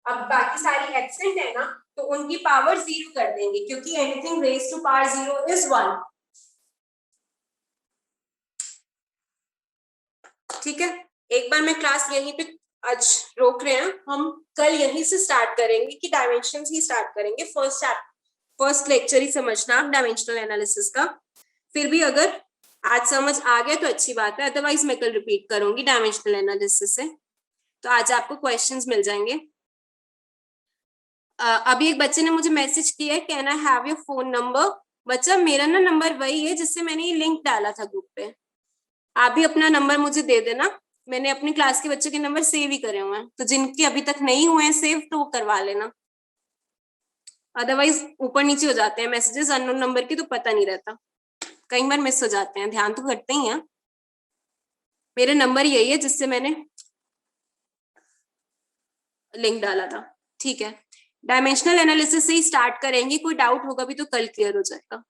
Speaker 1: अब बाकी सारी एक्सेंट है ना, तो उनकी पावर 0 कर देंगे, क्योंकि anything raise to power 0 is 1। ठीक है, एक बार मैं क्लास यहीं पे आज रोक रहे हैं, हम कल यहीं से स्टार्ट करेंगे कि डायमेंशंस ही स्टार्ट करेंगे। फर्स्ट लेक्चर ही समझना आप डायमेंशनल एनालिसिस का। फिर भी अगर आज समझ आ गया तो अच्छी बात है, अदरवाइज मैं कल रिपीट करूंगी डायमेंशनल एनालिसिस से। तो आज आपको क्वेश्चंस मिल जाएंगे। अभी एक बच्चे ने मुझे मैसेज किया है, can I have your phone number? बच्चा, मेरा ना नंबर वही है जिससे मैंने ये लिंक डाला था ग्रुप पे। आप भी अपना नंबर मुझे दे देना, मैंने अपनी क्लास के बच्चों के नंबर सेव ही करे हुए हैं, तो जिनके अभी तक नहीं हुए हैं सेव तो वो करवा लेना, अदरवाइज ऊपर नीचे हो जाते हैं मैसेजेस अननोन नंबर के, तो पता नहीं रहता, कई बार मिस हो जाते हैं, ध्यान तो करते ही हैं। मेरा नंबर यही है जिससे मैंने लिंक डाला था। ठीक है, डायमेंशनल एनालिसिस से ही स्टार्ट करेंगे, कोई डाउट होगा भी तो कल क्लियर हो जाएगा।